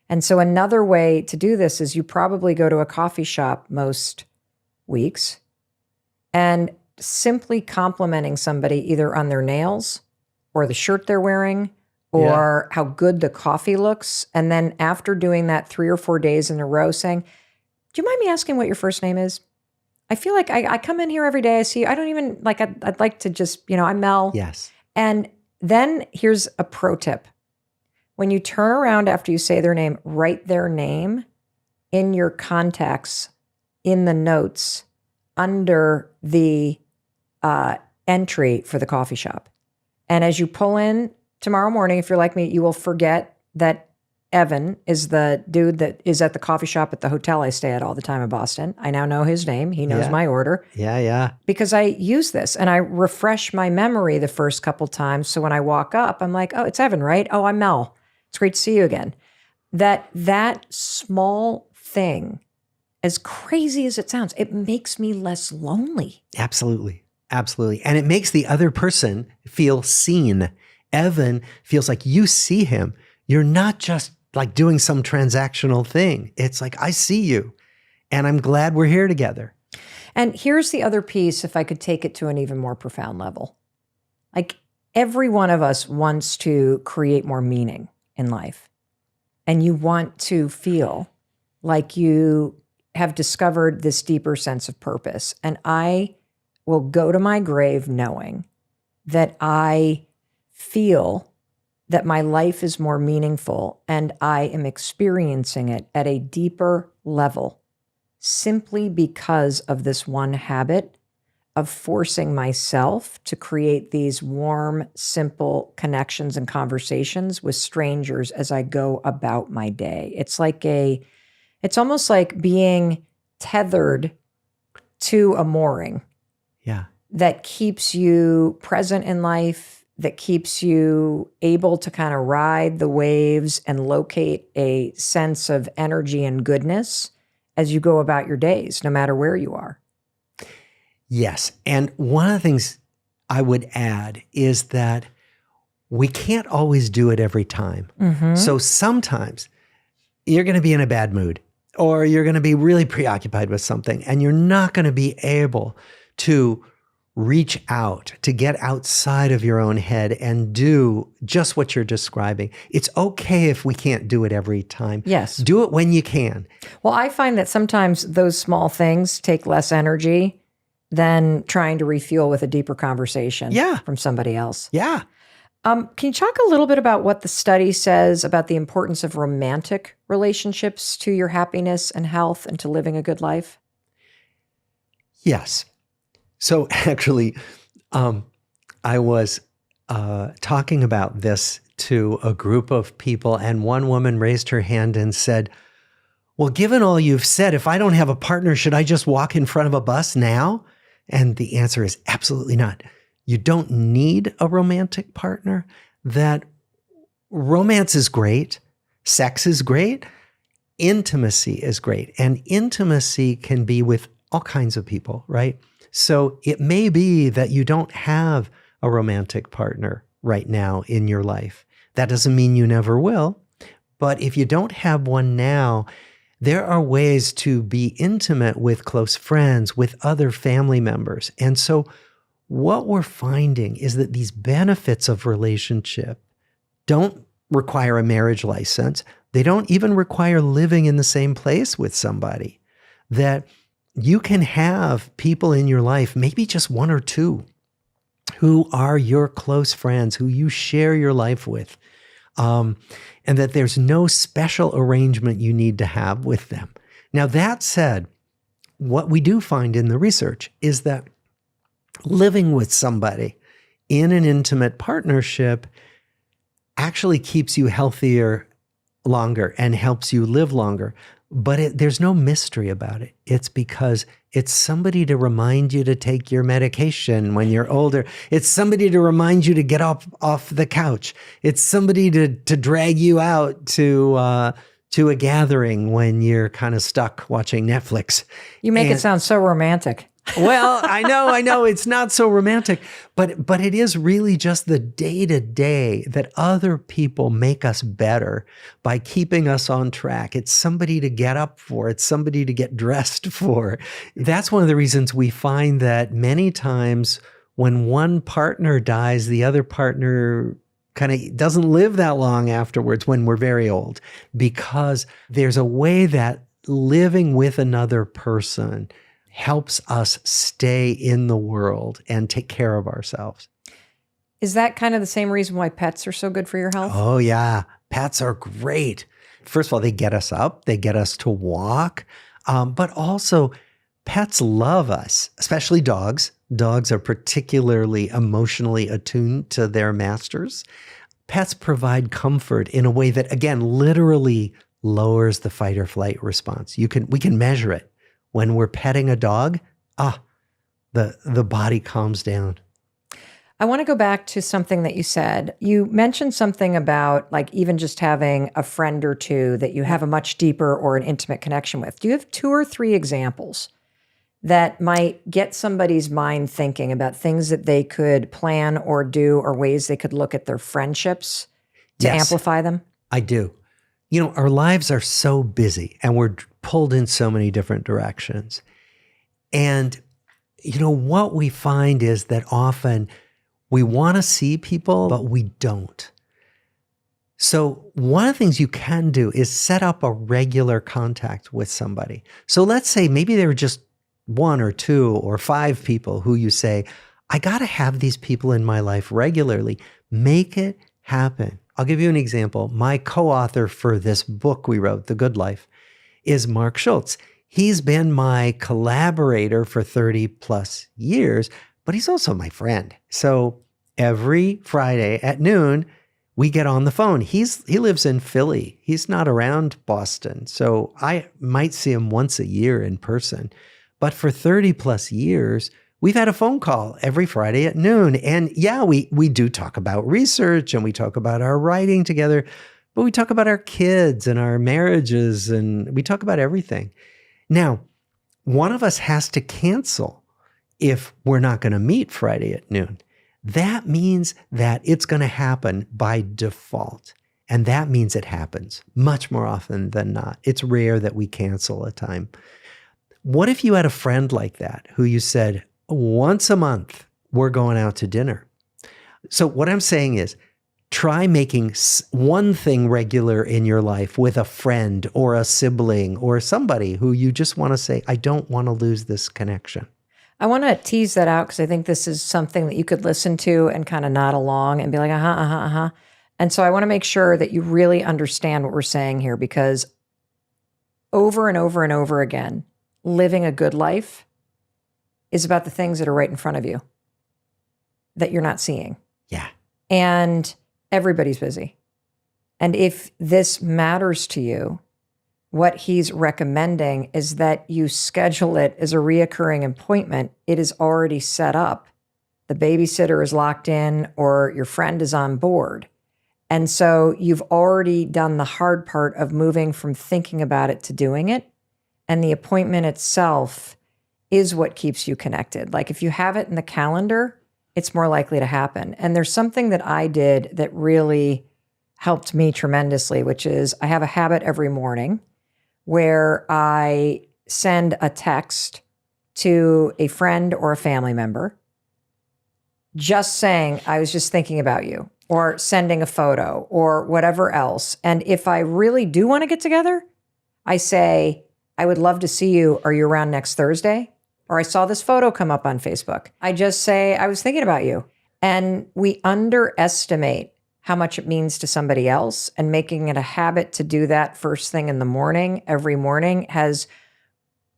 And so another way to do this is you probably go to a coffee shop most weeks and simply complimenting somebody either on their nails or the shirt they're wearing or how good the coffee looks. And then after doing that 3 or 4 days in a row saying, do you mind me asking what your first name is? I feel like I come in here every day. I see you. I don't even I'd like to just, I'm Mel. Yes. And then here's a pro tip. When you turn around after you say their name, write their name in your contacts in the notes under the entry for the coffee shop. And as you pull in tomorrow morning, if you're like me, you will forget that Evan is the dude that is at the coffee shop at the hotel I stay at all the time in Boston. I now know his name. He knows my order. Yeah. Because I use this and I refresh my memory the first couple times. So when I walk up, I'm like, oh, it's Evan, right? Oh, I'm Mel. It's great to see you again. That small thing, as crazy as it sounds, it makes me less lonely. Absolutely. And it makes the other person feel seen. Evan feels like you see him. You're not just like doing some transactional thing. It's like, I see you and I'm glad we're here together. And here's the other piece, if I could take it to an even more profound level. Like every one of us wants to create more meaning in life. And you want to feel like you have discovered this deeper sense of purpose. And I will go to my grave knowing that I feel that my life is more meaningful and I am experiencing it at a deeper level simply because of this one habit of forcing myself to create these warm, simple connections and conversations with strangers as I go about my day. It's almost like being tethered to a mooring. Yeah. That keeps you present in life, that keeps you able to kind of ride the waves and locate a sense of energy and goodness as you go about your days, no matter where you are. Yes. And one of the things I would add is that we can't always do it every time. Mm-hmm. So sometimes you're going to be in a bad mood or you're going to be really preoccupied with something and you're not going to be able to reach out, to get outside of your own head and do just what you're describing. It's okay if we can't do it every time. Yes. Do it when you can. Well, I find that sometimes those small things take less energy than trying to refuel with a deeper conversation from somebody else. Yeah. Can you talk a little bit about what the study says about the importance of romantic relationships to your happiness and health and to living a good life? Yes. So actually, I was talking about this to a group of people, and one woman raised her hand and said, well, given all you've said, if I don't have a partner, should I just walk in front of a bus now? And the answer is absolutely not. You don't need a romantic partner. That romance is great. Sex is great. Intimacy is great. And intimacy can be with all kinds of people, right? So it may be that you don't have a romantic partner right now in your life. That doesn't mean you never will. But if you don't have one now, there are ways to be intimate with close friends, with other family members. And so what we're finding is that these benefits of relationship don't require a marriage license. They don't even require living in the same place with somebody. That you can have people in your life, maybe just one or two, who are your close friends, who you share your life with, and that there's no special arrangement you need to have with them. Now, that said, what we do find in the research is that living with somebody in an intimate partnership actually keeps you healthier longer and helps you live longer. But there's no mystery about it. It's because it's somebody to remind you to take your medication when you're older. It's somebody to remind you to get up off the couch. It's somebody to drag you out to a gathering when you're kind of stuck watching Netflix. You make it sound so romantic. Well, I know it's not so romantic, but it is really just the day-to-day that other people make us better by keeping us on track. It's somebody to get up for. It's somebody to get dressed for. That's one of the reasons we find that many times when one partner dies, the other partner kind of doesn't live that long afterwards when we're very old, because there's a way that living with another person helps us stay in the world and take care of ourselves. Is that kind of the same reason why pets are so good for your health? Oh, yeah. Pets are great. First of all, they get us up. They get us to walk. But also, pets love us, especially dogs. Dogs are particularly emotionally attuned to their masters. Pets provide comfort in a way that, again, literally lowers the fight or flight response. We can measure it. When we're petting a dog, the body calms down. I want to go back to something that you said. You mentioned something about like even just having a friend or two that you have a much deeper or an intimate connection with. Do you have 2 or 3 examples that might get somebody's mind thinking about things that they could plan or do or ways they could look at their friendships to amplify them? I do. You know, our lives are so busy and we're pulled in so many different directions. And, you know, what we find is that often we want to see people, but we don't. So one of the things you can do is set up a regular contact with somebody. So let's say maybe there are just 1 or 2 or 5 people who you say, I got to have these people in my life regularly. Make it happen. I'll give you an example. My co-author for this book we wrote, The Good Life, is Mark Schultz. He's been my collaborator for 30 plus years, but he's also my friend. So every Friday at noon, we get on the phone. He lives in Philly. He's not around Boston. So I might see him once a year in person. But for 30 plus years, we've had a phone call every Friday at noon. And yeah, we do talk about research and we talk about our writing together, but we talk about our kids and our marriages and we talk about everything. Now, one of us has to cancel if we're not going to meet Friday at noon. That means that it's going to happen by default. And that means it happens much more often than not. It's rare that we cancel a time. What if you had a friend like that who you said, once a month, we're going out to dinner? So what I'm saying is, try making one thing regular in your life with a friend or a sibling or somebody who you just want to say, I don't want to lose this connection. I want to tease that out because I think this is something that you could listen to and kind of nod along and be like, uh-huh, uh-huh, uh-huh. And so I want to make sure that you really understand what we're saying here, because over and over and over again, living a good life is about the things that are right in front of you that you're not seeing. Yeah. And everybody's busy. And if this matters to you, what he's recommending is that you schedule it as a reoccurring appointment. It is already set up. The babysitter is locked in or your friend is on board. And so you've already done the hard part of moving from thinking about it to doing it. And the appointment itself is what keeps you connected. Like if you have it in the calendar, it's more likely to happen. And there's something that I did that really helped me tremendously, which is I have a habit every morning where I send a text to a friend or a family member just saying, I was just thinking about you, or sending a photo or whatever else. And if I really do want to get together, I say, I would love to see you. Are you around next Thursday? Or I saw this photo come up on Facebook. I just say, I was thinking about you. And we underestimate how much it means to somebody else, and making it a habit to do that first thing in the morning, every morning, has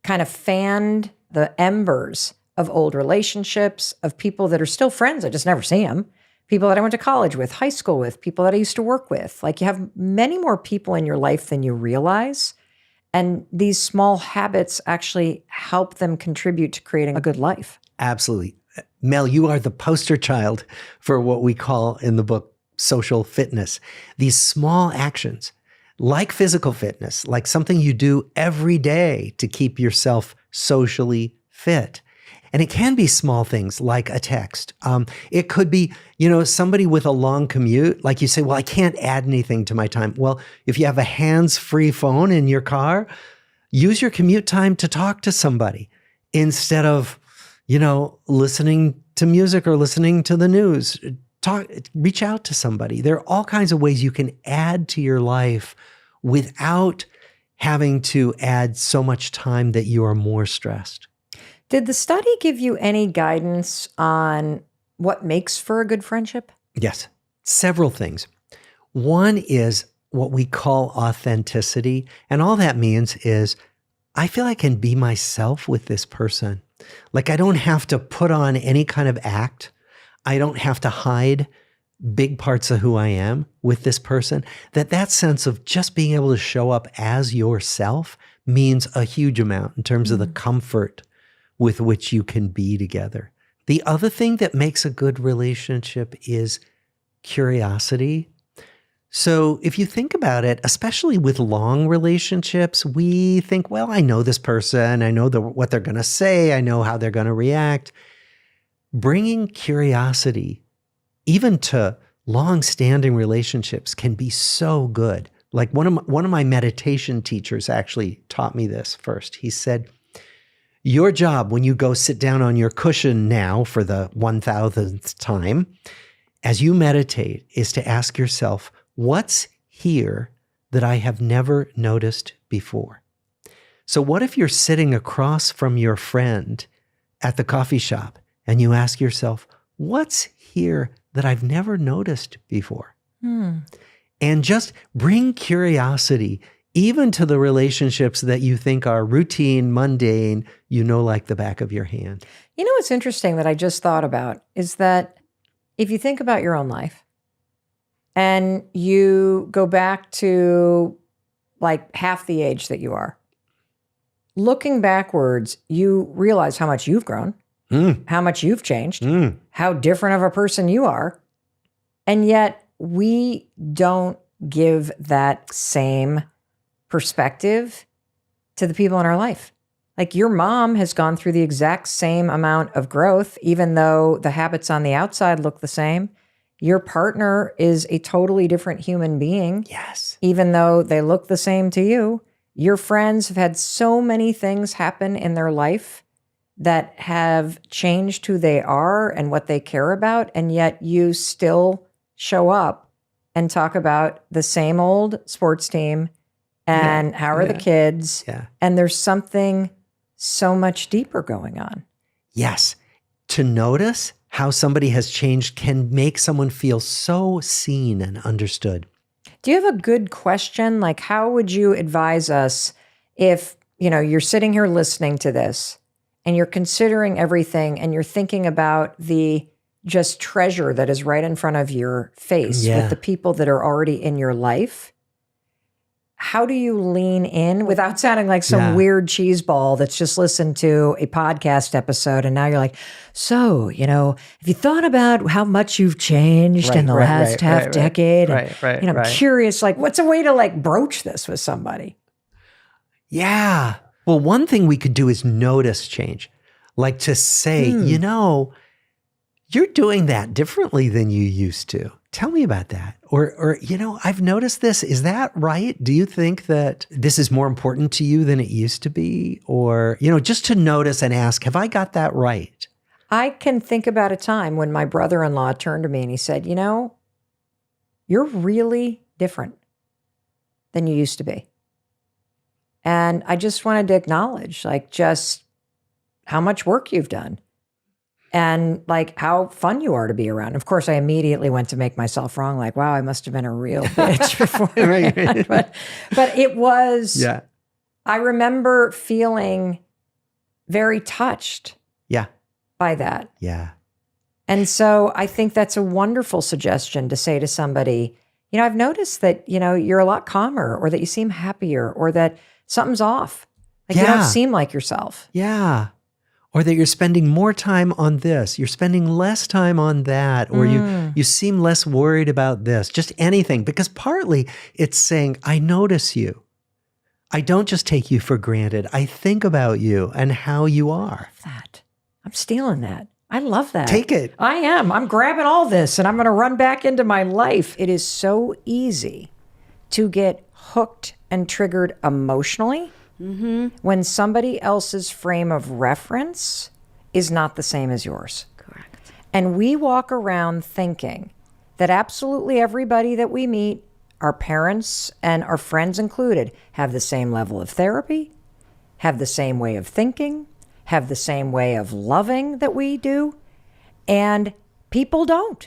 kind of fanned the embers of old relationships, of people that are still friends. I just never see them. People that I went to college with, high school with, people that I used to work with. Like, you have many more people in your life than you realize. And these small habits actually help them contribute to creating a good life. Absolutely. Mel, you are the poster child for what we call in the book social fitness. These small actions, like physical fitness, like something you do every day to keep yourself socially fit. And it can be small things like a text. It could be, somebody with a long commute, like you say, well, I can't add anything to my time. Well, if you have a hands-free phone in your car, use your commute time to talk to somebody instead of, listening to music or listening to the news. Reach out to somebody. There are all kinds of ways you can add to your life without having to add so much time that you are more stressed. Did the study give you any guidance on what makes for a good friendship? Yes, several things. One is what we call authenticity. And all that means is I feel I can be myself with this person. Like, I don't have to put on any kind of act. I don't have to hide big parts of who I am with this person. That sense of just being able to show up as yourself means a huge amount in terms of the comfort with which you can be together. The other thing that makes a good relationship is curiosity. So if you think about it, especially with long relationships, we think, well, I know this person. I know what they're going to say. I know how they're going to react. Bringing curiosity, even to long-standing relationships, can be so good. Like one of my meditation teachers actually taught me this first. He said, your job when you go sit down on your cushion now for the 1,000th time, as you meditate, is to ask yourself, what's here that I have never noticed before? So what if you're sitting across from your friend at the coffee shop and you ask yourself, what's here that I've never noticed before? And just bring curiosity even to the relationships that you think are routine, mundane, like the back of your hand. What's interesting that I just thought about is that if you think about your own life and you go back to like half the age that you are, looking backwards, you realize how much you've grown, how much you've changed, how different of a person you are. And yet we don't give that same perspective to the people in our life. Like, your mom has gone through the exact same amount of growth, even though the habits on the outside look the same. Your partner is a totally different human being. Yes. Even though they look the same to you. Your friends have had so many things happen in their life that have changed who they are and what they care about. And yet you still show up and talk about the same old sports team and how are the kids. Yeah. And there's something so much deeper going on. Yes. To notice how somebody has changed can make someone feel so seen and understood. Do you have a good question? Like, how would you advise us if, you're sitting here listening to this and you're considering everything and you're thinking about the just treasure that is right in front of your face with the people that are already in your life? How do you lean in without sounding like some weird cheese ball that's just listened to a podcast episode and now you're like, so, have you thought about how much you've changed in the last half decade? I'm curious, like, what's a way to broach this with somebody? Yeah. Well, one thing we could do is notice change. Like to say, you're doing that differently than you used to. Tell me about that. Or, I've noticed this. Is that right? Do you think that this is more important to you than it used to be? Or, just to notice and ask, have I got that right? I can think about a time when my brother-in-law turned to me and he said, you're really different than you used to be. And I just wanted to acknowledge, just how much work you've done. And how fun you are to be around. Of course, I immediately went to make myself wrong. Like, wow, I must have been a real bitch before. But it was, I remember feeling very touched by that. Yeah. And so I think that's a wonderful suggestion to say to somebody, I've noticed that, you're a lot calmer or that you seem happier or that something's off. You don't seem like yourself. Yeah. Or that you're spending more time on this, you're spending less time on that, or you seem less worried about this, just anything. Because partly it's saying, I notice you. I don't just take you for granted. I think about you and how you are. I love that. I'm stealing that. I love that. Take it. I am. I'm grabbing all this and I'm going to run back into my life. It is so easy to get hooked and triggered emotionally. When somebody else's frame of reference is not the same as yours. Correct. And we walk around thinking that absolutely everybody that we meet, our parents and our friends included, have the same level of therapy, have the same way of thinking, have the same way of loving that we do. And people don't.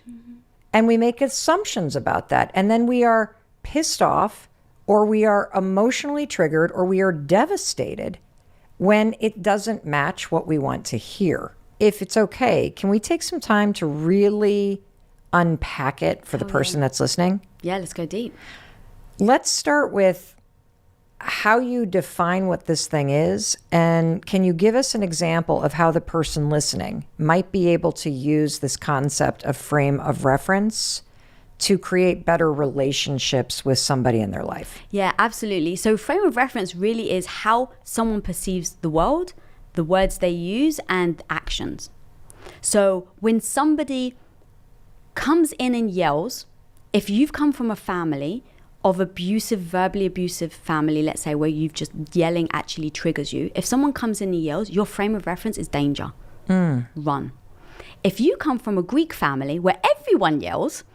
And we make assumptions about that. And then we are pissed off, or we are emotionally triggered, or we are devastated when it doesn't match what we want to hear. If it's okay, can we take some time to really unpack it for the person that's listening? Yeah, let's go deep. Let's start with how you define what this thing is. And can you give us an example of how the person listening might be able to use this concept of frame of reference to create better relationships with somebody in their life? Yeah, absolutely. So frame of reference really is how someone perceives the world, the words they use, and actions. So when somebody comes in and yells, if you've come from a family of verbally abusive family, let's say, where you've just yelling actually triggers you, if someone comes in and yells, your frame of reference is danger. Run. If you come from a Greek family where everyone yells,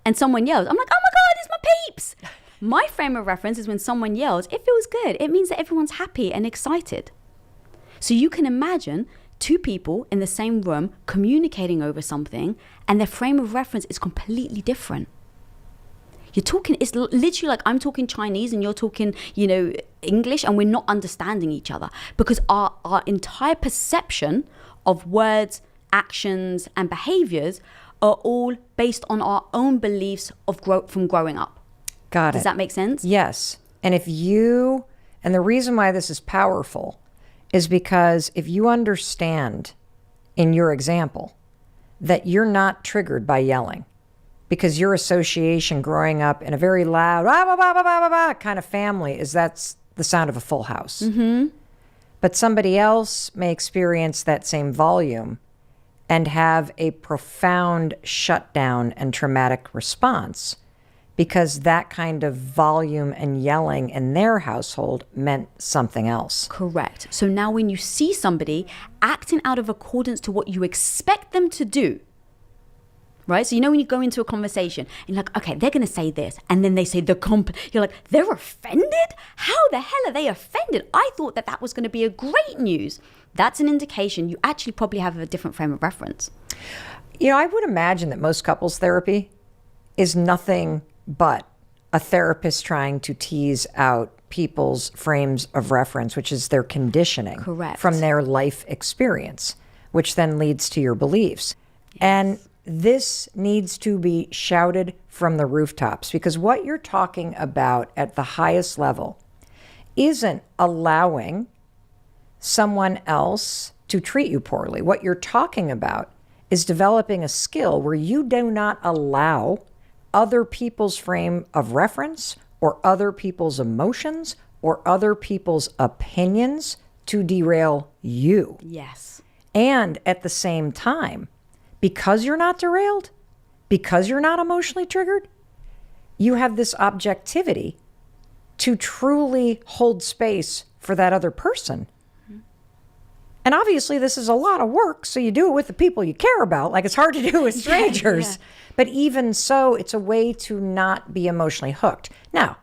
and someone yells, I'm like, oh my God, it's my peeps. My frame of reference is when someone yells, it feels good. It means that everyone's happy and excited. So you can imagine two people in the same room communicating over something, and their frame of reference is completely different. You're talking, it's literally like I'm talking Chinese and you're talking, English, and we're not understanding each other because our entire perception of words, actions, and behaviors are all based on our own beliefs from growing up. Got it. Does that make sense? Yes. And and the reason why this is powerful is because if you understand in your example that you're not triggered by yelling because your association growing up in a very loud kind of family is that's the sound of a full house. But somebody else may experience that same volume and have a profound shutdown and traumatic response because that kind of volume and yelling in their household meant something else. Correct. So now when you see somebody acting out of accordance to what you expect them to do, right? So when you go into a conversation and you're like, okay, they're going to say this. And then they say you're like, they're offended? How the hell are they offended? I thought that was going to be a great news. that's an indication you actually probably have a different frame of reference. You know, I would imagine that most couples therapy is nothing but a therapist trying to tease out people's frames of reference, which is their conditioning. Correct. From their life experience, which then leads to your beliefs. Yes. And this needs to be shouted from the rooftops, because what you're talking about at the highest level isn't allowing someone else to treat you poorly. What you're talking about is developing a skill where you do not allow other people's frame of reference or other people's emotions or other people's opinions to derail you. Yes. And at the same time, because you're not derailed, because you're not emotionally triggered, you have this objectivity to truly hold space for that other person. And obviously this is a lot of work, so you do it with the people you care about. Like, it's hard to do with strangers. Yeah. But even so, it's a way to not be emotionally hooked. Now,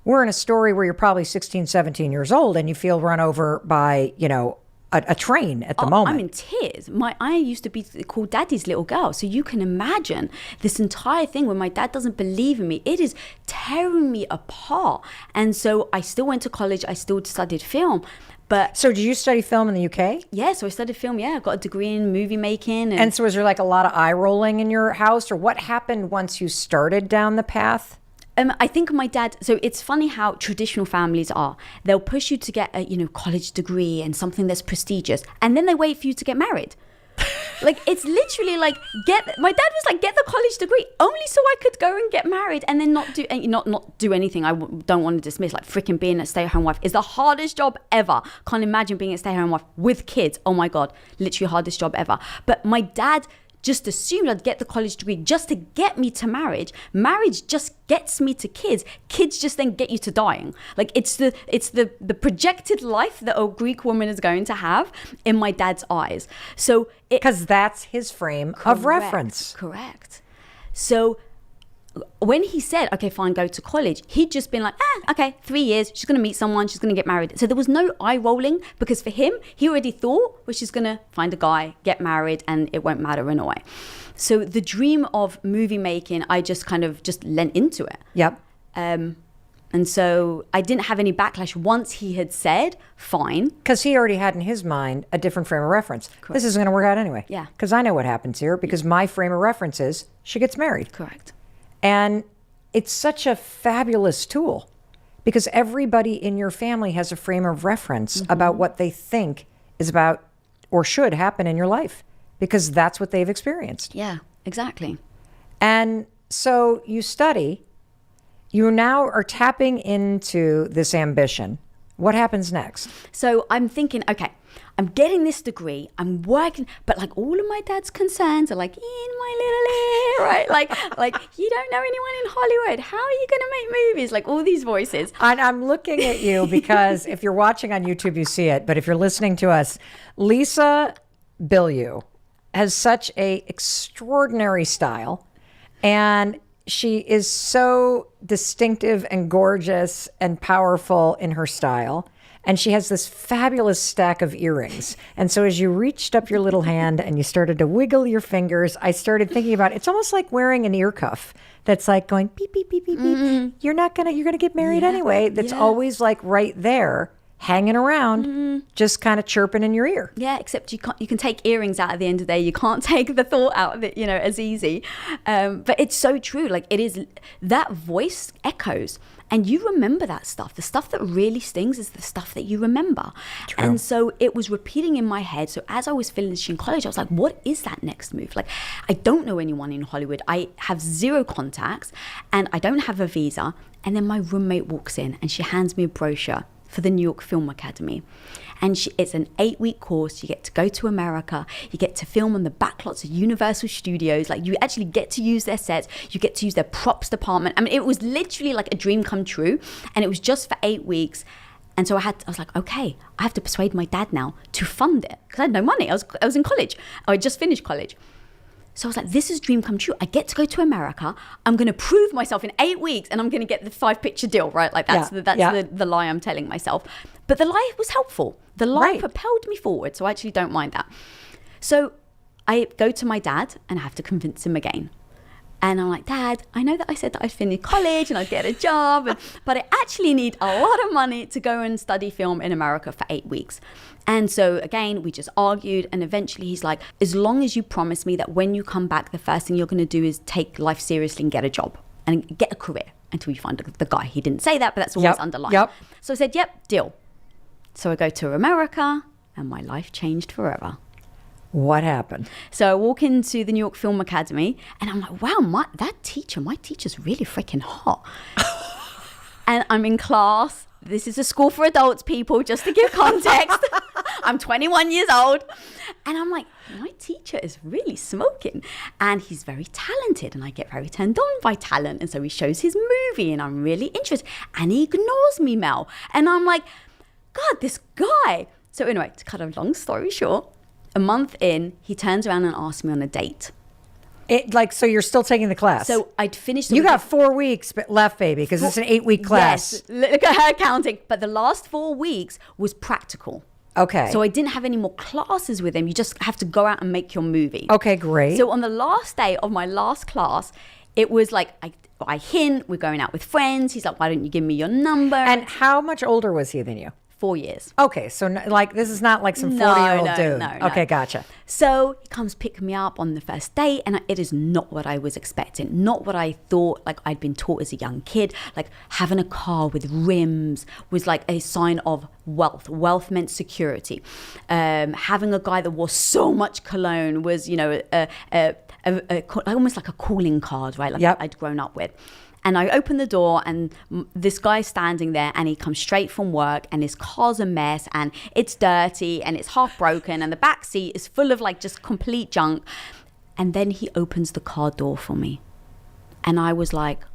we're in a story where you're probably 16, 17 years old and you feel run over by, you know, a train at the moment. I'm in tears. I used to be called Daddy's little girl. So you can imagine this entire thing when my dad doesn't believe in me. It is tearing me apart. And so I still went to college. I still studied film. But so did you study film in the UK? Yeah, so I studied film. Yeah, I got a degree in movie making. And so was there like a lot of eye rolling in your house, or what happened once you started down the path? I think my dad, so it's funny how traditional families are. They'll push you to get a, college degree and something that's prestigious, and then they wait for you to get married. Like, it's literally like, my dad was like, get the college degree only so I could go and get married and then not do anything. I don't want to dismiss, like, freaking being a stay-at-home wife is the hardest job ever. Can't imagine being a stay-at-home wife with kids. Oh my God, literally hardest job ever. But my dad just assumed I'd get the college degree just to get me to marriage. Marriage just gets me to kids. Kids just then get you to dying. Like, it's the projected life that a Greek woman is going to have in my dad's eyes. So because that's his frame of reference. Correct. So when he said, okay, fine, go to college, he'd just been like, okay, 3 years, she's going to meet someone, she's going to get married. So there was no eye rolling, because for him, he already thought, well, she's going to find a guy, get married, and it won't matter in a way. So the dream of movie making, I just kind of just lent into it. Yep. And so I didn't have any backlash once he had said, fine. Because he already had in his mind a different frame of reference. Correct. This isn't going to work out anyway. Yeah. Because I know what happens here, because my frame of reference is she gets married. Correct. And it's such a fabulous tool, because everybody in your family has a frame of reference about what they think is about or should happen in your life, because that's what they've experienced. Yeah, exactly. And so you study, you now are tapping into this ambition. What happens next? So I'm thinking, okay, I'm getting this degree, I'm working, but like all of my dad's concerns are like, in my little ear, right? Like you don't know anyone in Hollywood. How are you going to make movies? Like all these voices. And I'm looking at you because if you're watching on YouTube, you see it. But if you're listening to us, Lisa Bilyeu has such a extraordinary style. And she is so distinctive and gorgeous and powerful in her style. And she has this fabulous stack of earrings. And so as you reached up your little hand and you started to wiggle your fingers, I started thinking about, it's almost like wearing an ear cuff that's like going beep, beep, beep, beep, beep. You're going to get married anyway. That's always like right there, hanging around, just kind of chirping in your ear. Yeah, except you can take earrings out at the end of the day. You can't take the thought out of it, as easy. But it's so true. Like, it is, that voice echoes. And you remember that stuff. The stuff that really stings is the stuff that you remember. True. And so it was repeating in my head. So as I was finishing college, I was like, what is that next move? Like, I don't know anyone in Hollywood. I have zero contacts and I don't have a visa. And then my roommate walks in and she hands me a brochure for the New York Film Academy. And it's an 8-week course. You get to go to America. You get to film on the backlots of Universal Studios. Like, you actually get to use their sets. You get to use their props department. I mean, it was literally like a dream come true. And it was just for 8 weeks. And so I was like, okay, I have to persuade my dad now to fund it, because I had no money. I was in college. I had just finished college. So I was like, this is dream come true. I get to go to America. I'm going to prove myself in 8 weeks and I'm going to get the 5-picture deal, right? Like that's the lie I'm telling myself. But the lie was helpful. The lie propelled me forward. So I actually don't mind that. So I go to my dad and I have to convince him again. And I'm like, Dad, I know that I said that I'd finish college and I'd get a job, but I actually need a lot of money to go and study film in America for 8 weeks. And so again, we just argued, and eventually he's like, as long as you promise me that when you come back, the first thing you're going to do is take life seriously and get a job and get a career until you find the guy. He didn't say that, but that's always underlined. So I said, yep, deal. So I go to America and my life changed forever. What happened? So I walk into the New York Film Academy and I'm like, wow, my teacher's really freaking hot. And I'm in class. This is a school for adults, people, just to give context. I'm 21 years old. And I'm like, my teacher is really smoking. And he's very talented. And I get very turned on by talent. And so he shows his movie and I'm really interested. And he ignores me, Mel. And I'm like, God, this guy. So anyway, to cut a long story short, a month in, he turns around and asks me on a date. So you're still taking the class? So I'd finished. You got 4 weeks left, baby, because it's an 8-week class. Yes, look at her counting. But the last 4 weeks was practical. Okay. So I didn't have any more classes with him. You just have to go out and make your movie. Okay, great. So on the last day of my last class, it was like, I hint, we're going out with friends. He's like, why don't you give me your number? And how much older was he than you? 4 years. Okay, so this is not like some 40-year-old dude. No. Okay, gotcha. So he comes pick me up on the first date, and it is not what I was expecting. Not what I thought, like I'd been taught as a young kid. Like having a car with rims was like a sign of wealth. Wealth meant security. Having a guy that wore so much cologne was, almost like a calling card, right? Like I'd grown up with. And I open the door and this guy's standing there and he comes straight from work and his car's a mess and it's dirty and it's half broken and the back seat is full of like just complete junk. And then he opens the car door for me. And I was like,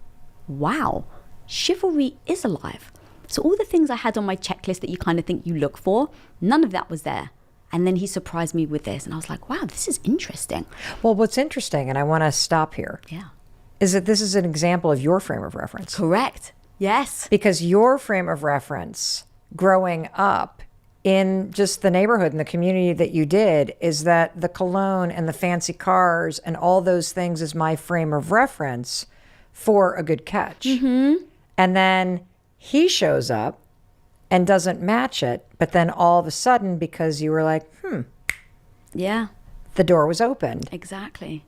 wow, chivalry is alive. So all the things I had on my checklist that you kind of think you look for, none of that was there. And then he surprised me with this. And I was like, wow, this is interesting. Well, what's interesting, and I want to stop here. Yeah. Is that this is an example of your frame of reference. Correct. Yes. Because your frame of reference growing up in just the neighborhood and the community that you did is that the cologne and the fancy cars and all those things is my frame of reference for a good catch. Mm-hmm. And then he shows up and doesn't match it, but then all of a sudden, because you were like, yeah, the door was opened. Exactly.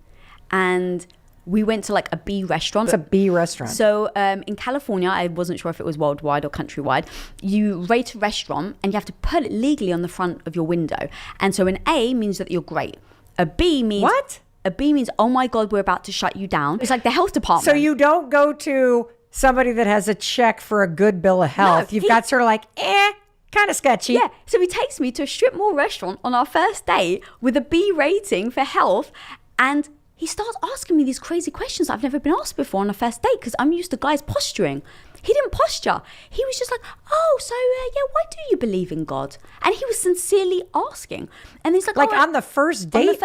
And we went to like a B restaurant. It's a B restaurant. So in California, I wasn't sure if it was worldwide or countrywide. You rate a restaurant and you have to put it legally on the front of your window. And so an A means that you're great. A B means... What? A B means, oh my God, we're about to shut you down. It's like the health department. So you don't go to somebody that has a check for a good bill of health. You've got sort of like, kind of sketchy. Yeah. So he takes me to a strip mall restaurant on our first date with a B rating for health. And he starts asking me these crazy questions I've never been asked before on a first date because I'm used to guys posturing. He didn't posture. He was just like, oh, so why do you believe in God? And he was sincerely asking. And he's like on the first date?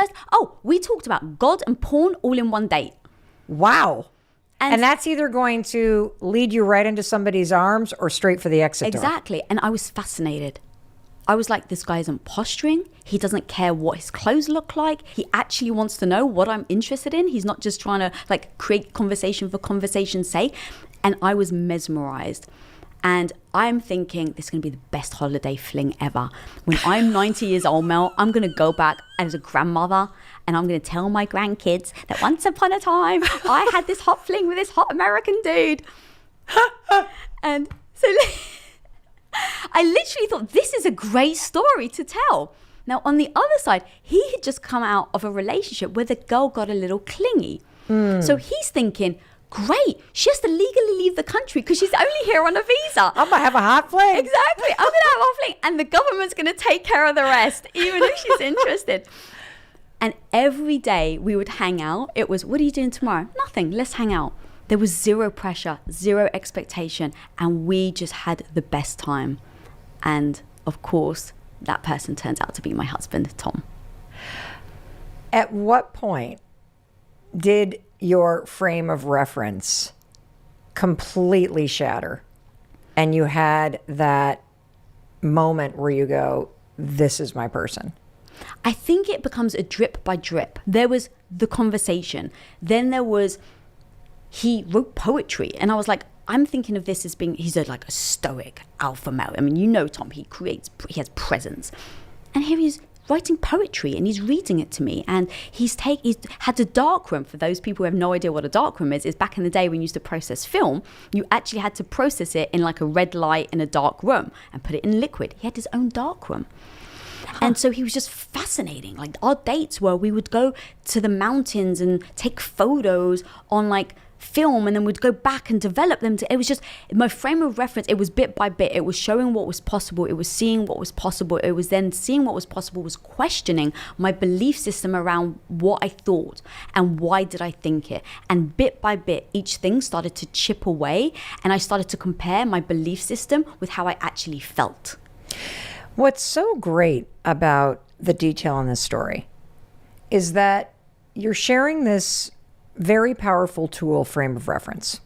We talked about God and porn all in one date. Wow. And that's either going to lead you right into somebody's arms or straight for the exit door. Exactly. And I was fascinated. I was like, this guy isn't posturing. He doesn't care what his clothes look like. He actually wants to know what I'm interested in. He's not just trying to like create conversation for conversation's sake. And I was mesmerized. And I'm thinking this is going to be the best holiday fling ever. When I'm 90 years old, Mel, I'm going to go back as a grandmother and I'm going to tell my grandkids that once upon a time, I had this hot fling with this hot American dude. And so... I literally thought, this is a great story to tell. Now, on the other side, he had just come out of a relationship where the girl got a little clingy. So he's thinking, great, she has to legally leave the country because she's only here on a visa. I'm going to have a hot fling. Exactly. I'm going to have a hot fling. And the government's going to take care of the rest, even if she's interested. And every day we would hang out. It was, what are you doing tomorrow? Nothing. Let's hang out. There was zero pressure, zero expectation, and we just had the best time. And of course, that person turns out to be my husband, Tom. At what point did your frame of reference completely shatter and you had that moment where you go, this is my person? I think it becomes a drip by drip. There was the conversation. Then there was, he wrote poetry. And I was like, I'm thinking of this as being, he's like a stoic alpha male. I mean, you know Tom, he has presence. And here he's writing poetry and he's reading it to me. And he's had a darkroom. For those people who have no idea what a darkroom is back in the day when you used to process film, you actually had to process it in like a red light in a dark room and put it in liquid. He had his own darkroom. And so he was just fascinating. Like our dates were, we would go to the mountains and take photos on like film, and then we'd go back and develop them. It was just my frame of reference. It was bit by bit. It was showing what was possible. It was seeing what was possible. It was then seeing what was possible, was questioning my belief system around what I thought and why did I think it. And bit by bit, each thing started to chip away, and I started to compare my belief system with how I actually felt. What's so great about the detail in this story is that you're sharing this very powerful tool, frame of reference.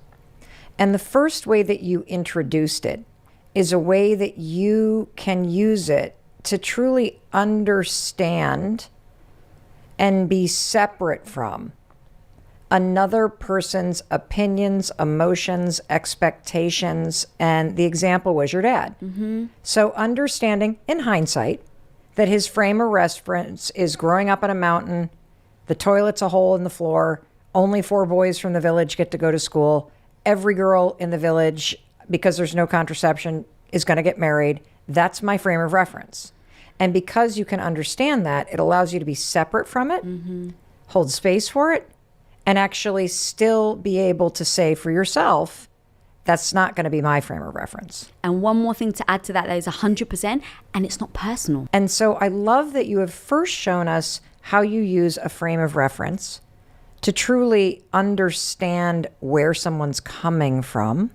And the first way that you introduced it is a way that you can use it to truly understand and be separate from another person's opinions, emotions, expectations. And the example was your dad. Mm-hmm. So understanding in hindsight that his frame of reference is growing up on a mountain, the toilet's a hole in the floor, only 4 boys from the village get to go to school, every girl in the village, because there's no contraception, is going to get married. That's my frame of reference. And because you can understand that, it allows you to be separate from it, hold space for it, and actually still be able to say for yourself, that's not going to be my frame of reference. And one more thing to add to that is 100%, and it's not personal. And so I love that you have first shown us how you use a frame of reference to truly understand where someone's coming from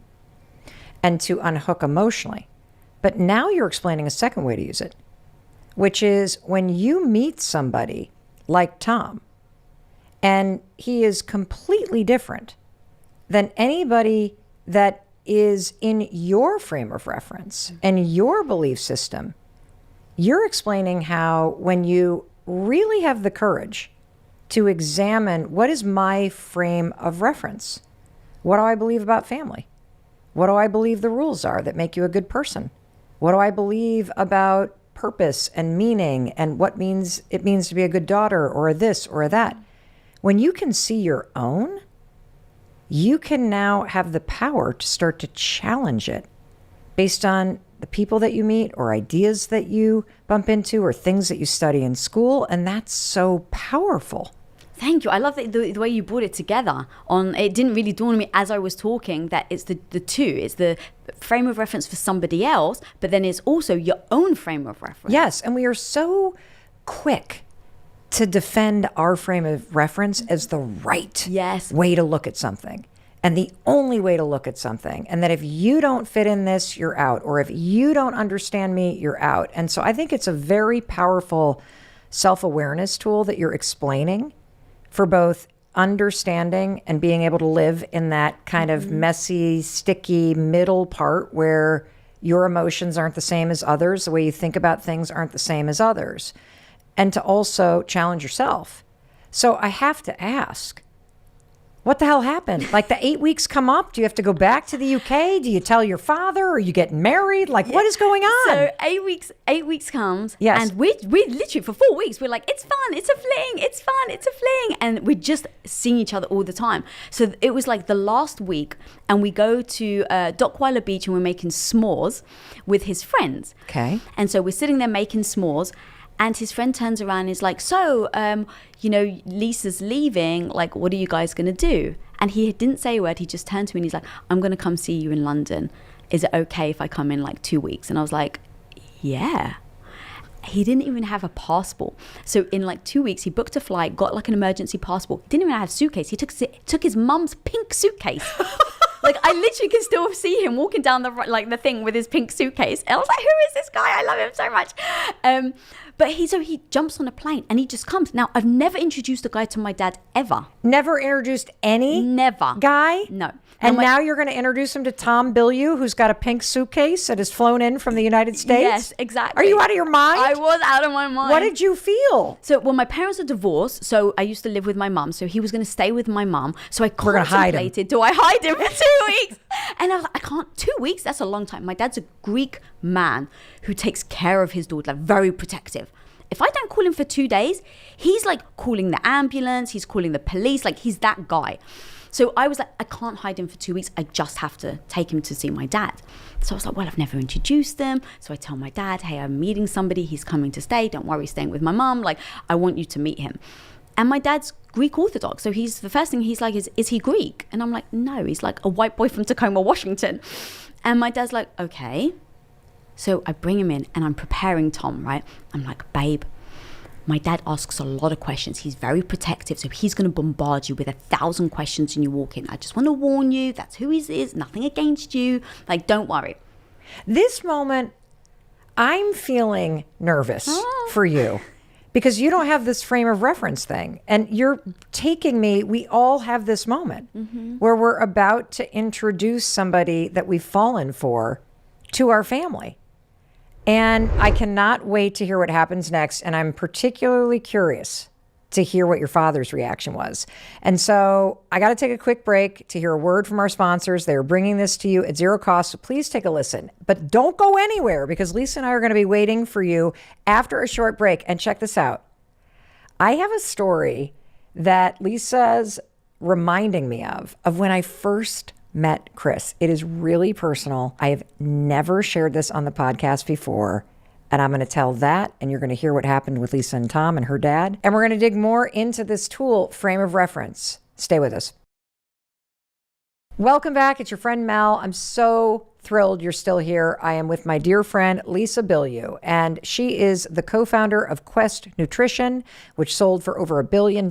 and to unhook emotionally. But now you're explaining a second way to use it, which is when you meet somebody like Tom, and he is completely different than anybody that is in your frame of reference and your belief system, you're explaining how when you really have the courage to examine what is my frame of reference, what do I believe about family? What do I believe the rules are that make you a good person? What do I believe about purpose and meaning and what it means to be a good daughter or a this or a that? When you can see your own, you can now have the power to start to challenge it based on the people that you meet or ideas that you bump into or things that you study in school. And that's so powerful. Thank you. I love the way you brought it together. It didn't really dawn on me as I was talking that it's the two. It's the frame of reference for somebody else, but then it's also your own frame of reference. Yes, and we are so quick to defend our frame of reference as the right way to look at something. And the only way to look at something. And that if you don't fit in this, you're out. Or if you don't understand me, you're out. And so I think it's a very powerful self-awareness tool that you're explaining for both understanding and being able to live in that kind of messy, sticky middle part where your emotions aren't the same as others. The way you think about things aren't the same as others. And to also challenge yourself. So I have to ask, what the hell happened? Like the 8 weeks come up, do you have to go back to the UK? Do you tell your father? Are you getting married? Like what is going on? So 8 weeks comes. Yes. And we literally for 4 weeks, we're like, it's fun, it's a fling, it's fun, it's a fling. And we're just seeing each other all the time. So it was like the last week and we go to Dockweiler Beach and we're making s'mores with his friends. Okay. And so we're sitting there making s'mores. And his friend turns around and is like, so, Lisa's leaving. Like, what are you guys going to do? And he didn't say a word. He just turned to me and he's like, I'm going to come see you in London. Is it okay if I come in like 2 weeks? And I was like, yeah. He didn't even have a passport. So in like 2 weeks, he booked a flight, got like an emergency passport. Didn't even have a suitcase. He took his mum's pink suitcase. Like I literally can still see him walking down the thing with his pink suitcase. And I was like, who is this guy? I love him so much. But he jumps on a plane and he just comes. Now, I've never introduced a guy to my dad ever. Never introduced any Never. guy? No. And now you're going to introduce him to Tom Bilyeu, who's got a pink suitcase that has flown in from the United States? Yes, exactly. Are you out of your mind? I was out of my mind. What did you feel? So, well, my parents are divorced, so I used to live with my mum. So he was going to stay with my mum. So I We're gonna hide him. contemplated, do I hide him for 2 weeks? And I was like, I can't. 2 weeks? That's a long time. My dad's a Greek man who takes care of his daughter, like very protective. If I don't call him for 2 days, he's like calling the ambulance, he's calling the police, like he's that guy. So I was like, I can't hide him for 2 weeks. I just have to take him to see my dad. So I was like, well, I've never introduced them. So I tell my dad, hey, I'm meeting somebody. He's coming to stay. Don't worry, staying with my mum. Like, I want you to meet him. And my dad's Greek Orthodox. So the first thing he's like, is he Greek? And I'm like, no, he's like a white boy from Tacoma, Washington. And my dad's like, okay. So I bring him in and I'm preparing Tom, right? I'm like, babe, my dad asks a lot of questions. He's very protective. So he's going to bombard you with 1,000 questions when you walk in. I just want to warn you, that's who he is. Nothing against you. Like, don't worry. This moment, I'm feeling nervous for you because you don't have this frame of reference thing. And you're taking me, we all have this moment where we're about to introduce somebody that we've fallen for to our family. And I cannot wait to hear what happens next. And I'm particularly curious to hear what your father's reaction was. And so I got to take a quick break to hear a word from our sponsors. They're bringing this to you at zero cost. So please take a listen. But don't go anywhere because Lisa and I are going to be waiting for you after a short break. And check this out. I have a story that Lisa's reminding me of when I first met Chris. It is really personal. I have never shared this on the podcast before. And I'm going to tell that, and you're going to hear what happened with Lisa and Tom and her dad. And we're going to dig more into this tool, frame of reference. Stay with us. Welcome back. It's your friend Mel. I'm so thrilled you're still here. I am with my dear friend Lisa Bilyeu, and she is the co-founder of Quest Nutrition, which sold for over $1 billion.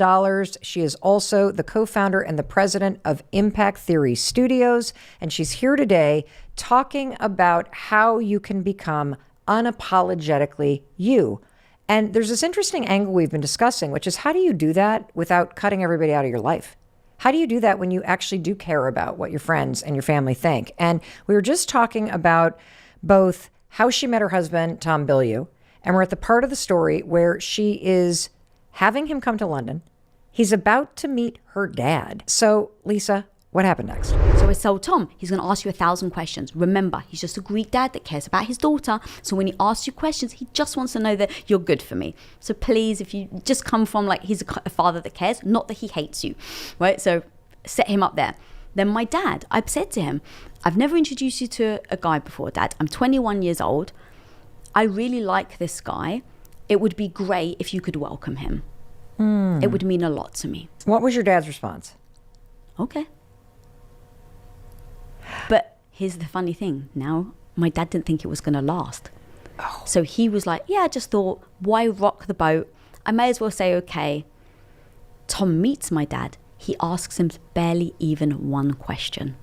She is also the co-founder and the president of Impact Theory Studios, and she's here today talking about how you can become unapologetically you. And there's this interesting angle we've been discussing, which is how do you do that without cutting everybody out of your life? How do you do that when you actually do care about what your friends and your family think? And we were just talking about both how she met her husband, Tom Bilyeu, and we're at the part of the story where she is having him come to London. He's about to meet her dad. So, Lisa, what happened next? So I told Tom, he's going to ask you 1,000 questions. Remember, he's just a Greek dad that cares about his daughter. So when he asks you questions, he just wants to know that you're good for me. So please, if you just come from like, he's a father that cares, not that he hates you, right? So set him up there. Then my dad, I've said to him, I've never introduced you to a guy before, Dad. I'm 21 years old. I really like this guy. It would be great if you could welcome him. It would mean a lot to me. What was your dad's response? Okay. But here's the funny thing. Now, my dad didn't think it was going to last. So he was like, yeah, I just thought, why rock the boat? I may as well say, okay. Tom meets my dad. He asks him barely even one question.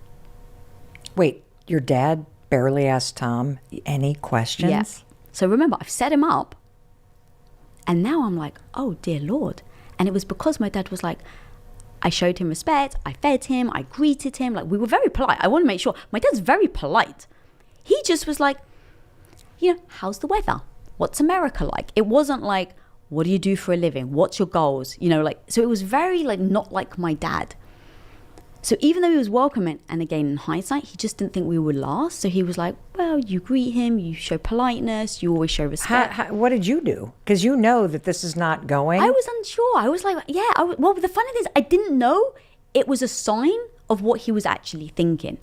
Wait, your dad barely asked Tom any questions? Yes. So remember, I've set him up. And now I'm like, oh, dear Lord. And it was because my dad was like, I showed him respect. I fed him. I greeted him. Like, we were very polite. I want to make sure. My dad's very polite. He just was like, you know, how's the weather? What's America like? It wasn't like, what do you do for a living? What's your goals? You know, like, so it was very like not like my dad. So even though he was welcoming, and again, in hindsight, he just didn't think we would last. So he was like, well, you greet him, you show politeness, you always show respect. What did you do? Because you know that this is not going. I was unsure. I was like, yeah. Well, the funny thing is, I didn't know it was a sign of what he was actually thinking.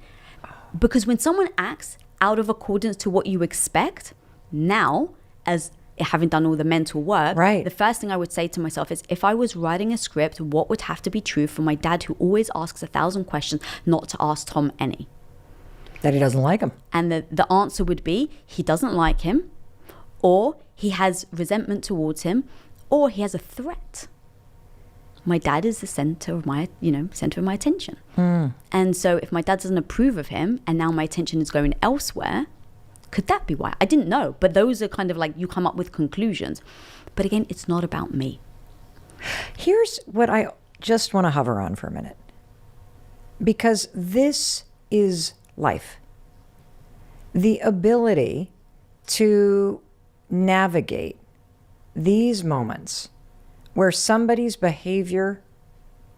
Because when someone acts out of accordance to what you expect, now, as having done all the mental work, right, the first thing I would say to myself is, if I was writing a script, what would have to be true for my dad, who always asks 1,000 questions, not to ask Tom any? That he doesn't like him. And the answer would be, he doesn't like him, or he has resentment towards him, or he has a threat. My dad is the center of my attention. And so if my dad doesn't approve of him, and now my attention is going elsewhere, Could that be why? I didn't know, but those are kind of like, you come up with conclusions. But again, it's not about me. Here's what I just want to hover on for a minute, because this is life. The ability to navigate these moments where somebody's behavior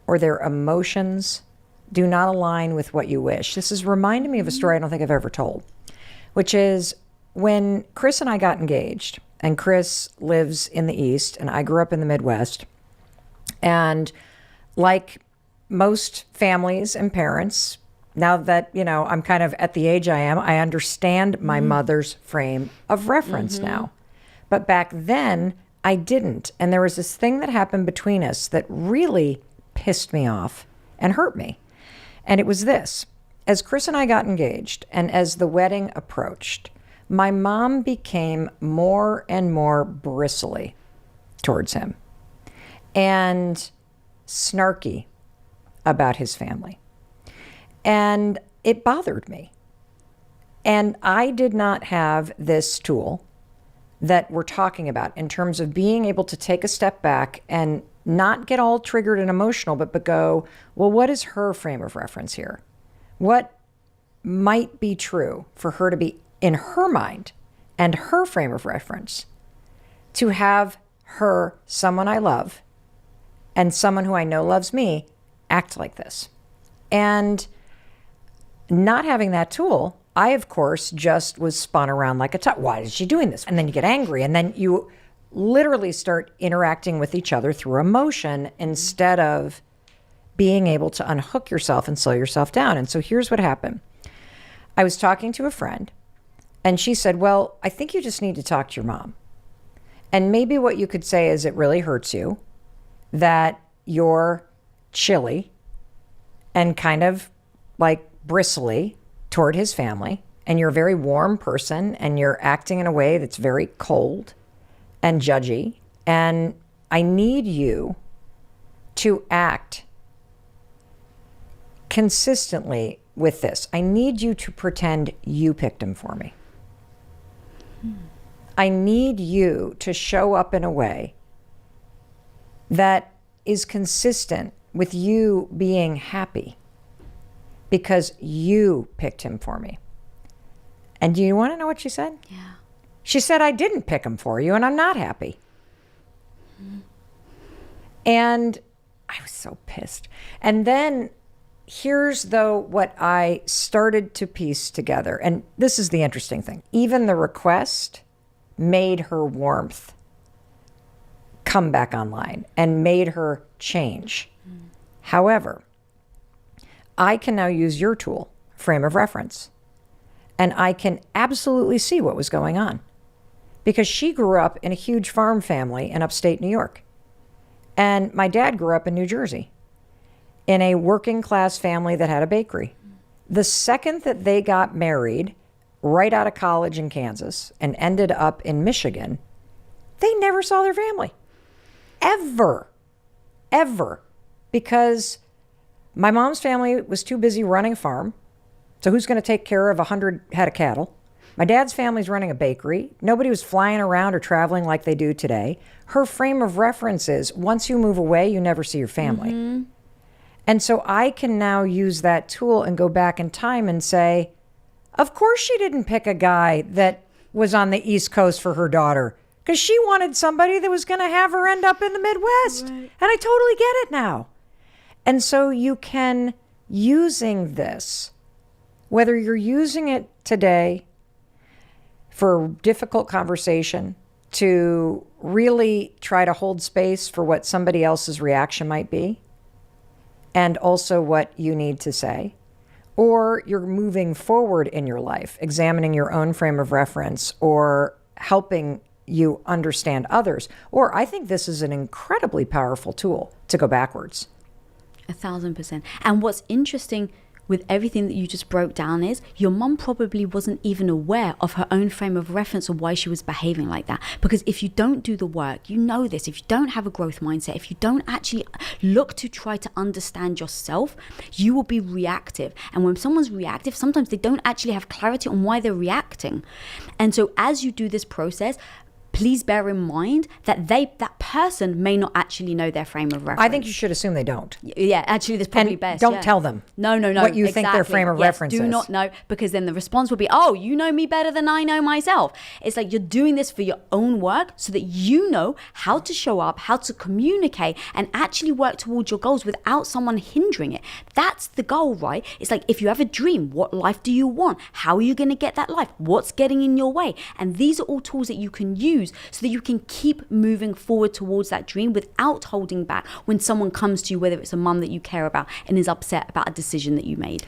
or their emotions do not align with what you wish. This is reminding me of a story I don't think I've ever told, which is when Chris and I got engaged, and Chris lives in the East and I grew up in the Midwest. And like most families and parents, now that, I'm kind of at the age I am, I understand my mother's frame of reference now. But back then, I didn't. And there was this thing that happened between us that really pissed me off and hurt me. And it was this. As Chris and I got engaged and as the wedding approached, my mom became more and more bristly towards him and snarky about his family. And it bothered me. And I did not have this tool that we're talking about in terms of being able to take a step back and not get all triggered and emotional, but go, well, what is her frame of reference here? What might be true for her to be in her mind and her frame of reference to have her, someone I love, and someone who I know loves me, act like this? And not having that tool, I, of course, just was spun around like a top. Why is she doing this? And then you get angry, and then you literally start interacting with each other through emotion instead of being able to unhook yourself and slow yourself down. And so here's what happened. I was talking to a friend, and she said, well, I think you just need to talk to your mom. And maybe what you could say is it really hurts you that you're chilly and kind of like bristly toward his family, and you're a very warm person, and you're acting in a way that's very cold and judgy. And I need you to act consistently with this. I need you to pretend you picked him for me. I need you to show up in a way that is consistent with you being happy because you picked him for me. And do you want to know what she said? Yeah. She said, I didn't pick him for you, and I'm not happy. And I was so pissed. And then here's, though, what I started to piece together. And this is the interesting thing. Even the request made her warmth come back online and made her change. However, I can now use your tool, frame of reference, and I can absolutely see what was going on because she grew up in a huge farm family in upstate New York. And my dad grew up in New Jersey in a working class family that had a bakery. The second that they got married, right out of college in Kansas and ended up in Michigan, they never saw their family. Ever. Because my mom's family was too busy running a farm. So who's going to take care of 100 head of cattle? My dad's family's running a bakery. Nobody was flying around or traveling like they do today. Her frame of reference is once you move away, you never see your family. Mm-hmm. And so I can now use that tool and go back in time and say, of course she didn't pick a guy that was on the East Coast for her daughter because she wanted somebody that was going to have her end up in the Midwest. Right. And I totally get it now. And so you can, using this, whether you're using it today for difficult conversation to really try to hold space for what somebody else's reaction might be and also what you need to say, or you're moving forward in your life, examining your own frame of reference or helping you understand others. Or I think this is an incredibly powerful tool to go backwards. 1,000%. And what's interesting with everything that you just broke down is your mum probably wasn't even aware of her own frame of reference or why she was behaving like that. Because if you don't do the work, you know this, if you don't have a growth mindset, if you don't actually look to try to understand yourself, you will be reactive. And when someone's reactive, sometimes they don't actually have clarity on why they're reacting. And so as you do this process, please bear in mind that that person may not actually know their frame of reference. I think you should assume they don't. Yeah, actually, that's probably And best. don't yeah. tell them No, what you think their frame of reference do is. not know, because then the response will be, oh, you know me better than I know myself. It's like you're doing this for your own work so that you know how to show up, how to communicate, and actually work towards your goals without someone hindering it. That's the goal, right? It's like, if you have a dream, what life do you want? How are you going to get that life? What's getting in your way? And these are all tools that you can use so that you can keep moving forward towards that dream without holding back when someone comes to you, whether it's a mum that you care about and is upset about a decision that you made.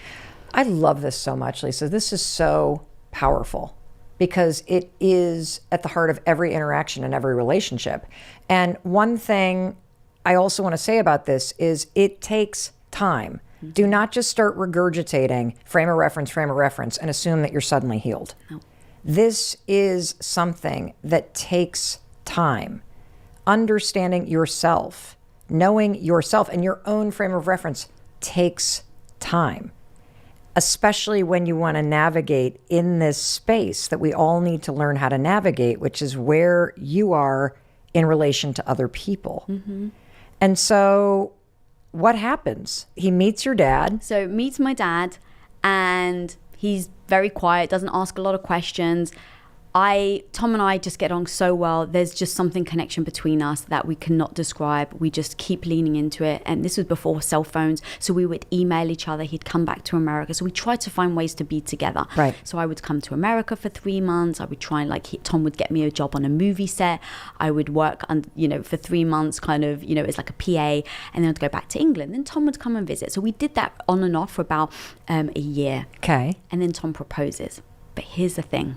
I love this so much, Lisa. This is so powerful because it is at the heart of every interaction and every relationship. And one thing I also want to say about this is it takes time. Do not just start regurgitating frame of reference, and assume that you're suddenly healed. No. This is something that takes time. Understanding yourself, knowing yourself and your own frame of reference takes time, especially when you want to navigate in this space that we all need to learn how to navigate, which is where you are in relation to other people. Mm-hmm. And so what happens? He meets your dad. So meets my dad, and he's very quiet, doesn't ask a lot of questions. Tom and I just get on so well. There's just something connection between us that we cannot describe. We just keep leaning into it. And this was before cell phones. So we would email each other. He'd come back to America. So we tried to find ways to be together. Right. So I would come to America for 3 months. I would try and Tom would get me a job on a movie set. I would work for 3 months as like a PA, and then I'd go back to England. Then Tom would come and visit. So we did that on and off for about a year. Okay. And then Tom proposes. But here's the thing.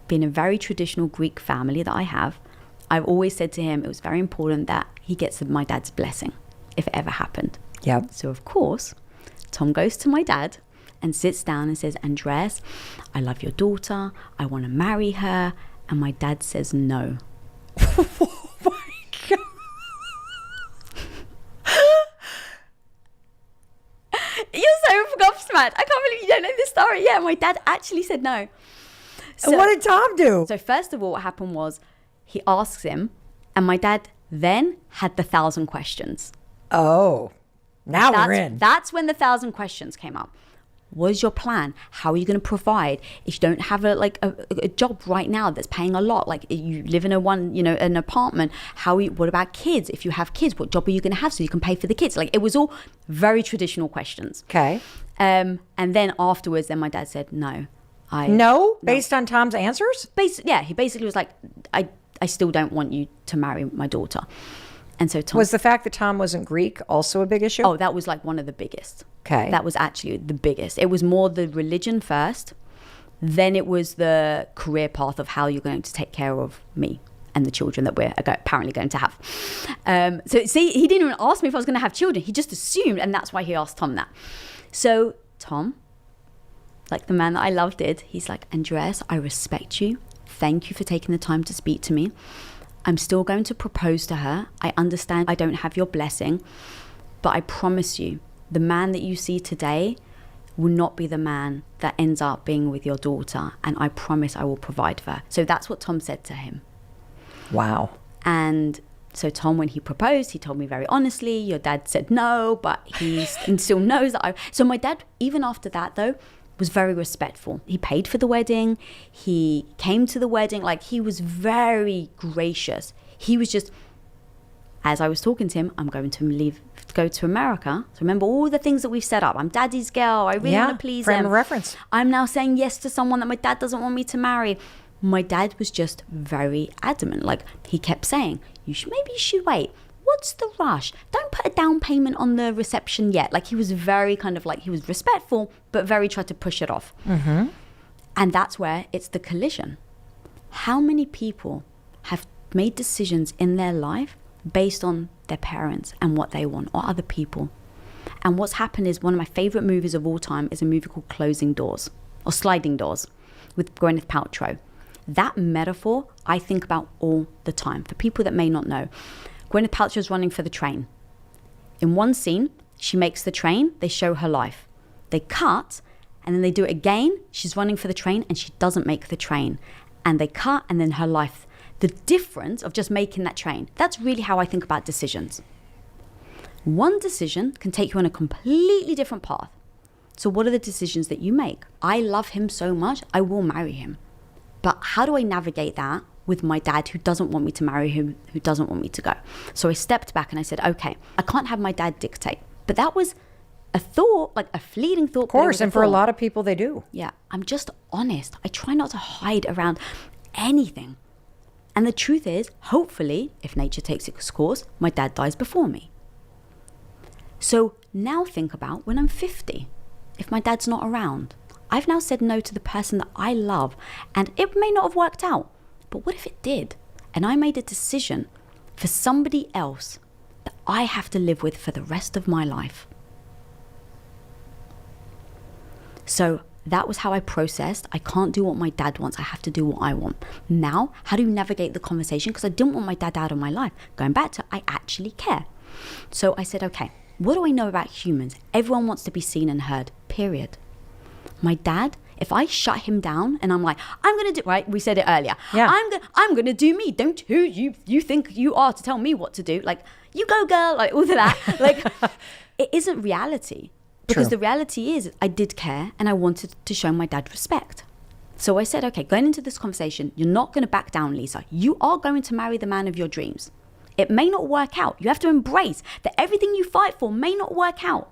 Being a very traditional Greek family that I have, I've always said to him it was very important that he gets my dad's blessing if it ever happened. Yep. So of course, Tom goes to my dad and sits down and says, Andres, I love your daughter. I want to marry her. And my dad says no. Oh my God. You're so gobsmacked. I can't believe you don't know this story. Yeah, my dad actually said no. So, what did Tom do? So first of all, what happened was he asks him, and my dad then had the 1,000 questions. Oh, now we're in. That's when the 1,000 questions came up. What is your plan? How are you going to provide if you don't have a job right now that's paying a lot? Like you live in an apartment. What about kids? If you have kids, what job are you going to have so you can pay for the kids? Like it was all very traditional questions. Okay. And then afterwards, then my dad said no. No? Based on Tom's answers? He basically was like, I still don't want you to marry my daughter. And so Tom... Was the fact that Tom wasn't Greek also a big issue? Oh, that was like one of the biggest. Okay. That was actually the biggest. It was more the religion first. Then it was the career path of how you're going to take care of me and the children that we're apparently going to have. So see, he didn't even ask me if I was going to have children. He just assumed, and that's why he asked Tom that. So Tom, like the man that I love did, he's like, Andres, I respect you. Thank you for taking the time to speak to me. I'm still going to propose to her. I understand I don't have your blessing, but I promise you, the man that you see today will not be the man that ends up being with your daughter. And I promise I will provide for her. So that's what Tom said to him. Wow. And so Tom, when he proposed, he told me very honestly, your dad said no, but he still knows that So my dad, even after that though, was very respectful. He paid for the wedding. He came to the wedding. Like he was very gracious. He was just, as I was talking to him, I'm going to go to America. So remember all the things that we've set up. I'm daddy's girl. I really want to please him. Frame of reference. I'm now saying yes to someone that my dad doesn't want me to marry. My dad was just very adamant. Like he kept saying, maybe you should wait. What's the rush? Don't put a down payment on the reception yet. Like he was very he was respectful, but very tried to push it off. Mm-hmm. And that's where it's the collision. How many people have made decisions in their life based on their parents and what they want or other people? And what's happened is one of my favorite movies of all time is a movie called Closing Doors or Sliding Doors with Gwyneth Paltrow. That metaphor I think about all the time. For people that may not know, Gwyneth Paltrow's running for the train. In one scene, she makes the train, they show her life. They cut, and then they do it again. She's running for the train and she doesn't make the train. And they cut, and then her life. The difference of just making that train. That's really how I think about decisions. One decision can take you on a completely different path. So what are the decisions that you make? I love him so much, I will marry him. But how do I navigate that with my dad who doesn't want me to marry him, who doesn't want me to go? So I stepped back and I said, okay, I can't have my dad dictate. But that was a thought, like a fleeting thought. Of course, and for a lot of people, they do. Yeah, I'm just honest. I try not to hide around anything. And the truth is, hopefully, if nature takes its course, my dad dies before me. So now think about when I'm 50, if my dad's not around. I've now said no to the person that I love, and it may not have worked out. But what if it did? And I made a decision for somebody else that I have to live with for the rest of my life. So that was how I processed. I can't do what my dad wants. I have to do what I want. Now, how do you navigate the conversation? Because I didn't want my dad out of my life. Going back to, I actually care. So I said, okay, what do I know about humans? Everyone wants to be seen and heard, period. My dad, if I shut him down and I'm like, I'm going to do, right? We said it earlier. Yeah. I'm going to do me. Don't who you think you are to tell me what to do. Like, you go, girl, like all of that. Like, it isn't reality. Because True. the reality is I did care and I wanted to show my dad respect. So I said, okay, going into this conversation, you're not going to back down, Lisa. You are going to marry the man of your dreams. It may not work out. You have to embrace that everything you fight for may not work out.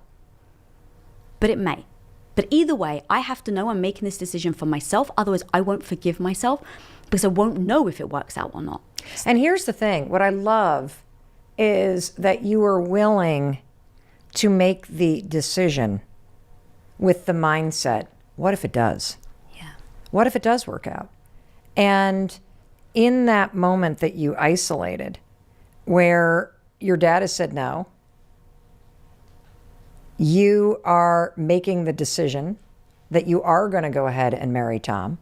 But it may. But either way, I have to know I'm making this decision for myself. Otherwise, I won't forgive myself because I won't know if it works out or not. And here's the thing. What I love is that you are willing to make the decision with the mindset, what if it does? Yeah. What if it does work out? And in that moment that you isolated, where your dad has said no, you are making the decision that you are going to go ahead and marry Tom.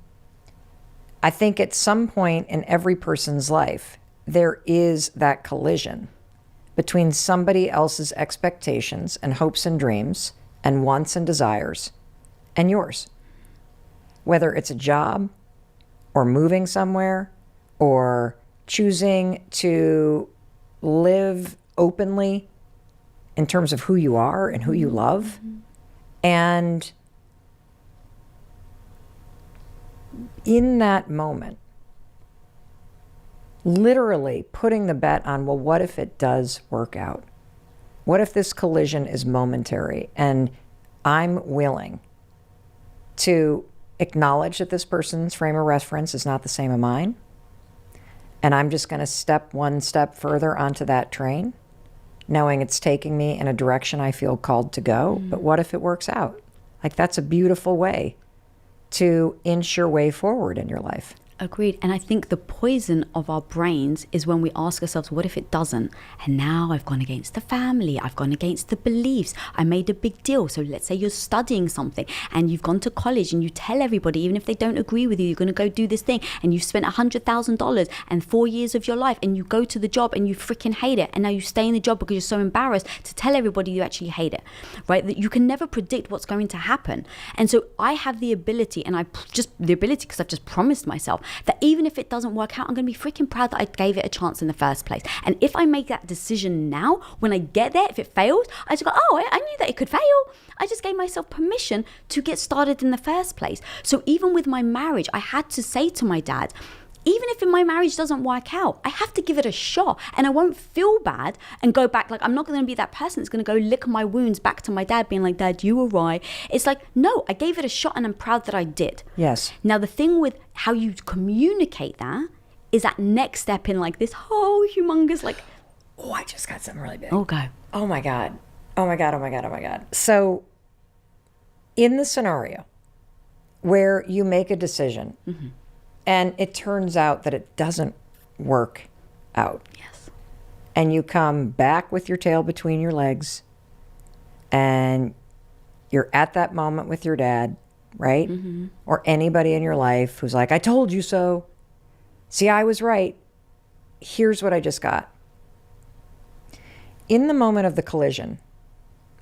I think at some point in every person's life, there is that collision between somebody else's expectations and hopes and dreams and wants and desires and yours. Whether it's a job or moving somewhere or choosing to live openly in terms of who you are and who you love. And in that moment, literally putting the bet on, well, what if it does work out? What if this collision is momentary and I'm willing to acknowledge that this person's frame of reference is not the same as mine, and I'm just going to step one step further onto that train, knowing it's taking me in a direction I feel called to go. But what if it works out? Like, that's a beautiful way to inch your way forward in your life. Agreed. And I think the poison of our brains is when we ask ourselves, what if it doesn't? And now I've gone against the family. I've gone against the beliefs. I made a big deal. So let's say you're studying something and you've gone to college and you tell everybody, even if they don't agree with you, you're going to go do this thing. And you've spent $100,000 and 4 years of your life, and you go to the job and you freaking hate it. And now you stay in the job because you're so embarrassed to tell everybody you actually hate it, right? That you can never predict what's going to happen. And so I have the ability, and because I've just promised myself that even if it doesn't work out, I'm going to be freaking proud that I gave it a chance in the first place. And if I make that decision now, when I get there, if it fails, I just go, oh, I knew that it could fail. I just gave myself permission to get started in the first place. So even with my marriage, I had to say to my dad, even if my marriage doesn't work out, I have to give it a shot, and I won't feel bad and go back. Like, I'm not going to be that person that's going to go lick my wounds back to my dad being like, Dad, you were right. It's like, no, I gave it a shot and I'm proud that I did. Yes. Now, the thing with how you communicate that is that next step in like this whole humongous, like, Oh, I just got something really big. oh, go. Oh my God. Oh my God. Oh my God. Oh my God. So in the scenario where you make a decision, and it turns out that it doesn't work out. Yes. And you come back with your tail between your legs and you're at that moment with your dad, right? Or anybody in your life who's like, I told you so. See, I was right. Here's what I just got. In the moment of the collision,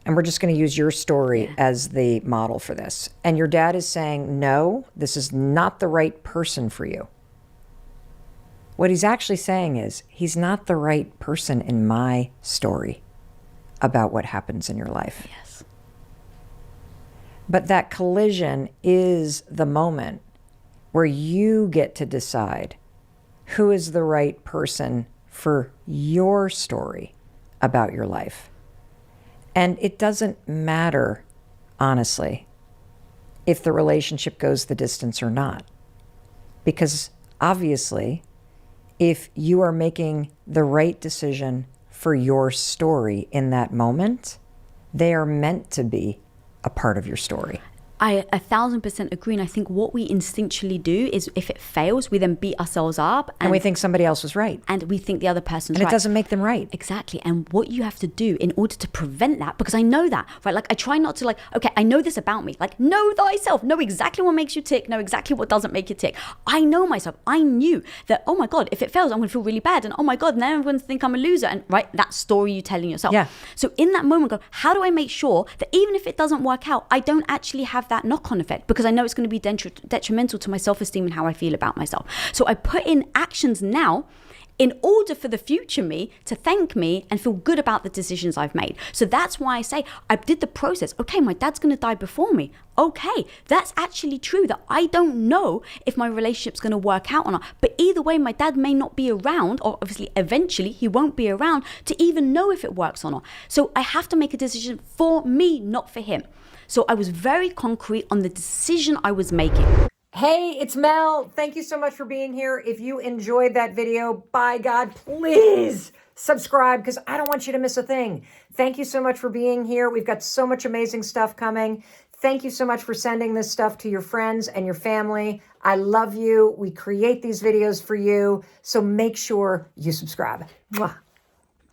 and we're just going to use your story as the model for this, and your dad is saying, no, this is not the right person for you. What he's actually saying is, he's not the right person in my story about what happens in your life. Yes. But that collision is the moment where you get to decide who is the right person for your story about your life. And it doesn't matter, honestly, if the relationship goes the distance or not. Because obviously, if you are making the right decision for your story in that moment, they are meant to be a part of your story. I 1,000% agree. And I think what we instinctually do is if it fails, we then beat ourselves up. And we think somebody else was right. And we think the other person's And right. it doesn't make them right. Exactly. And what you have to do in order to prevent that, because I know that, right? Like I try not to okay, I know this about me. Like know thyself, know exactly what makes you tick, know exactly what doesn't make you tick. I know myself. I knew that, oh my God, if it fails, I'm going to feel really bad. And oh my God, now everyone's think I'm a loser. And right, that story you're telling yourself. Yeah. So in that moment, go, how do I make sure that even if it doesn't work out, I don't actually have that knock-on effect? Because I know it's going to be detrimental to my self-esteem and how I feel about myself. So I put in actions now in order for the future me to thank me and feel good about the decisions I've made. So that's why I say I did the process. Okay, my dad's going to die before me. Okay, that's actually true that I don't know if my relationship's going to work out or not. But either way, my dad may not be around, or obviously eventually he won't be around to even know if it works or not. So I have to make a decision for me, not for him. So I was very concrete on the decision I was making. Hey, it's Mel. Thank you so much for being here. If you enjoyed that video, by God, please subscribe because I don't want you to miss a thing. Thank you so much for being here. We've got so much amazing stuff coming. Thank you so much for sending this stuff to your friends and your family. I love you. We create these videos for you. So make sure you subscribe. Mwah.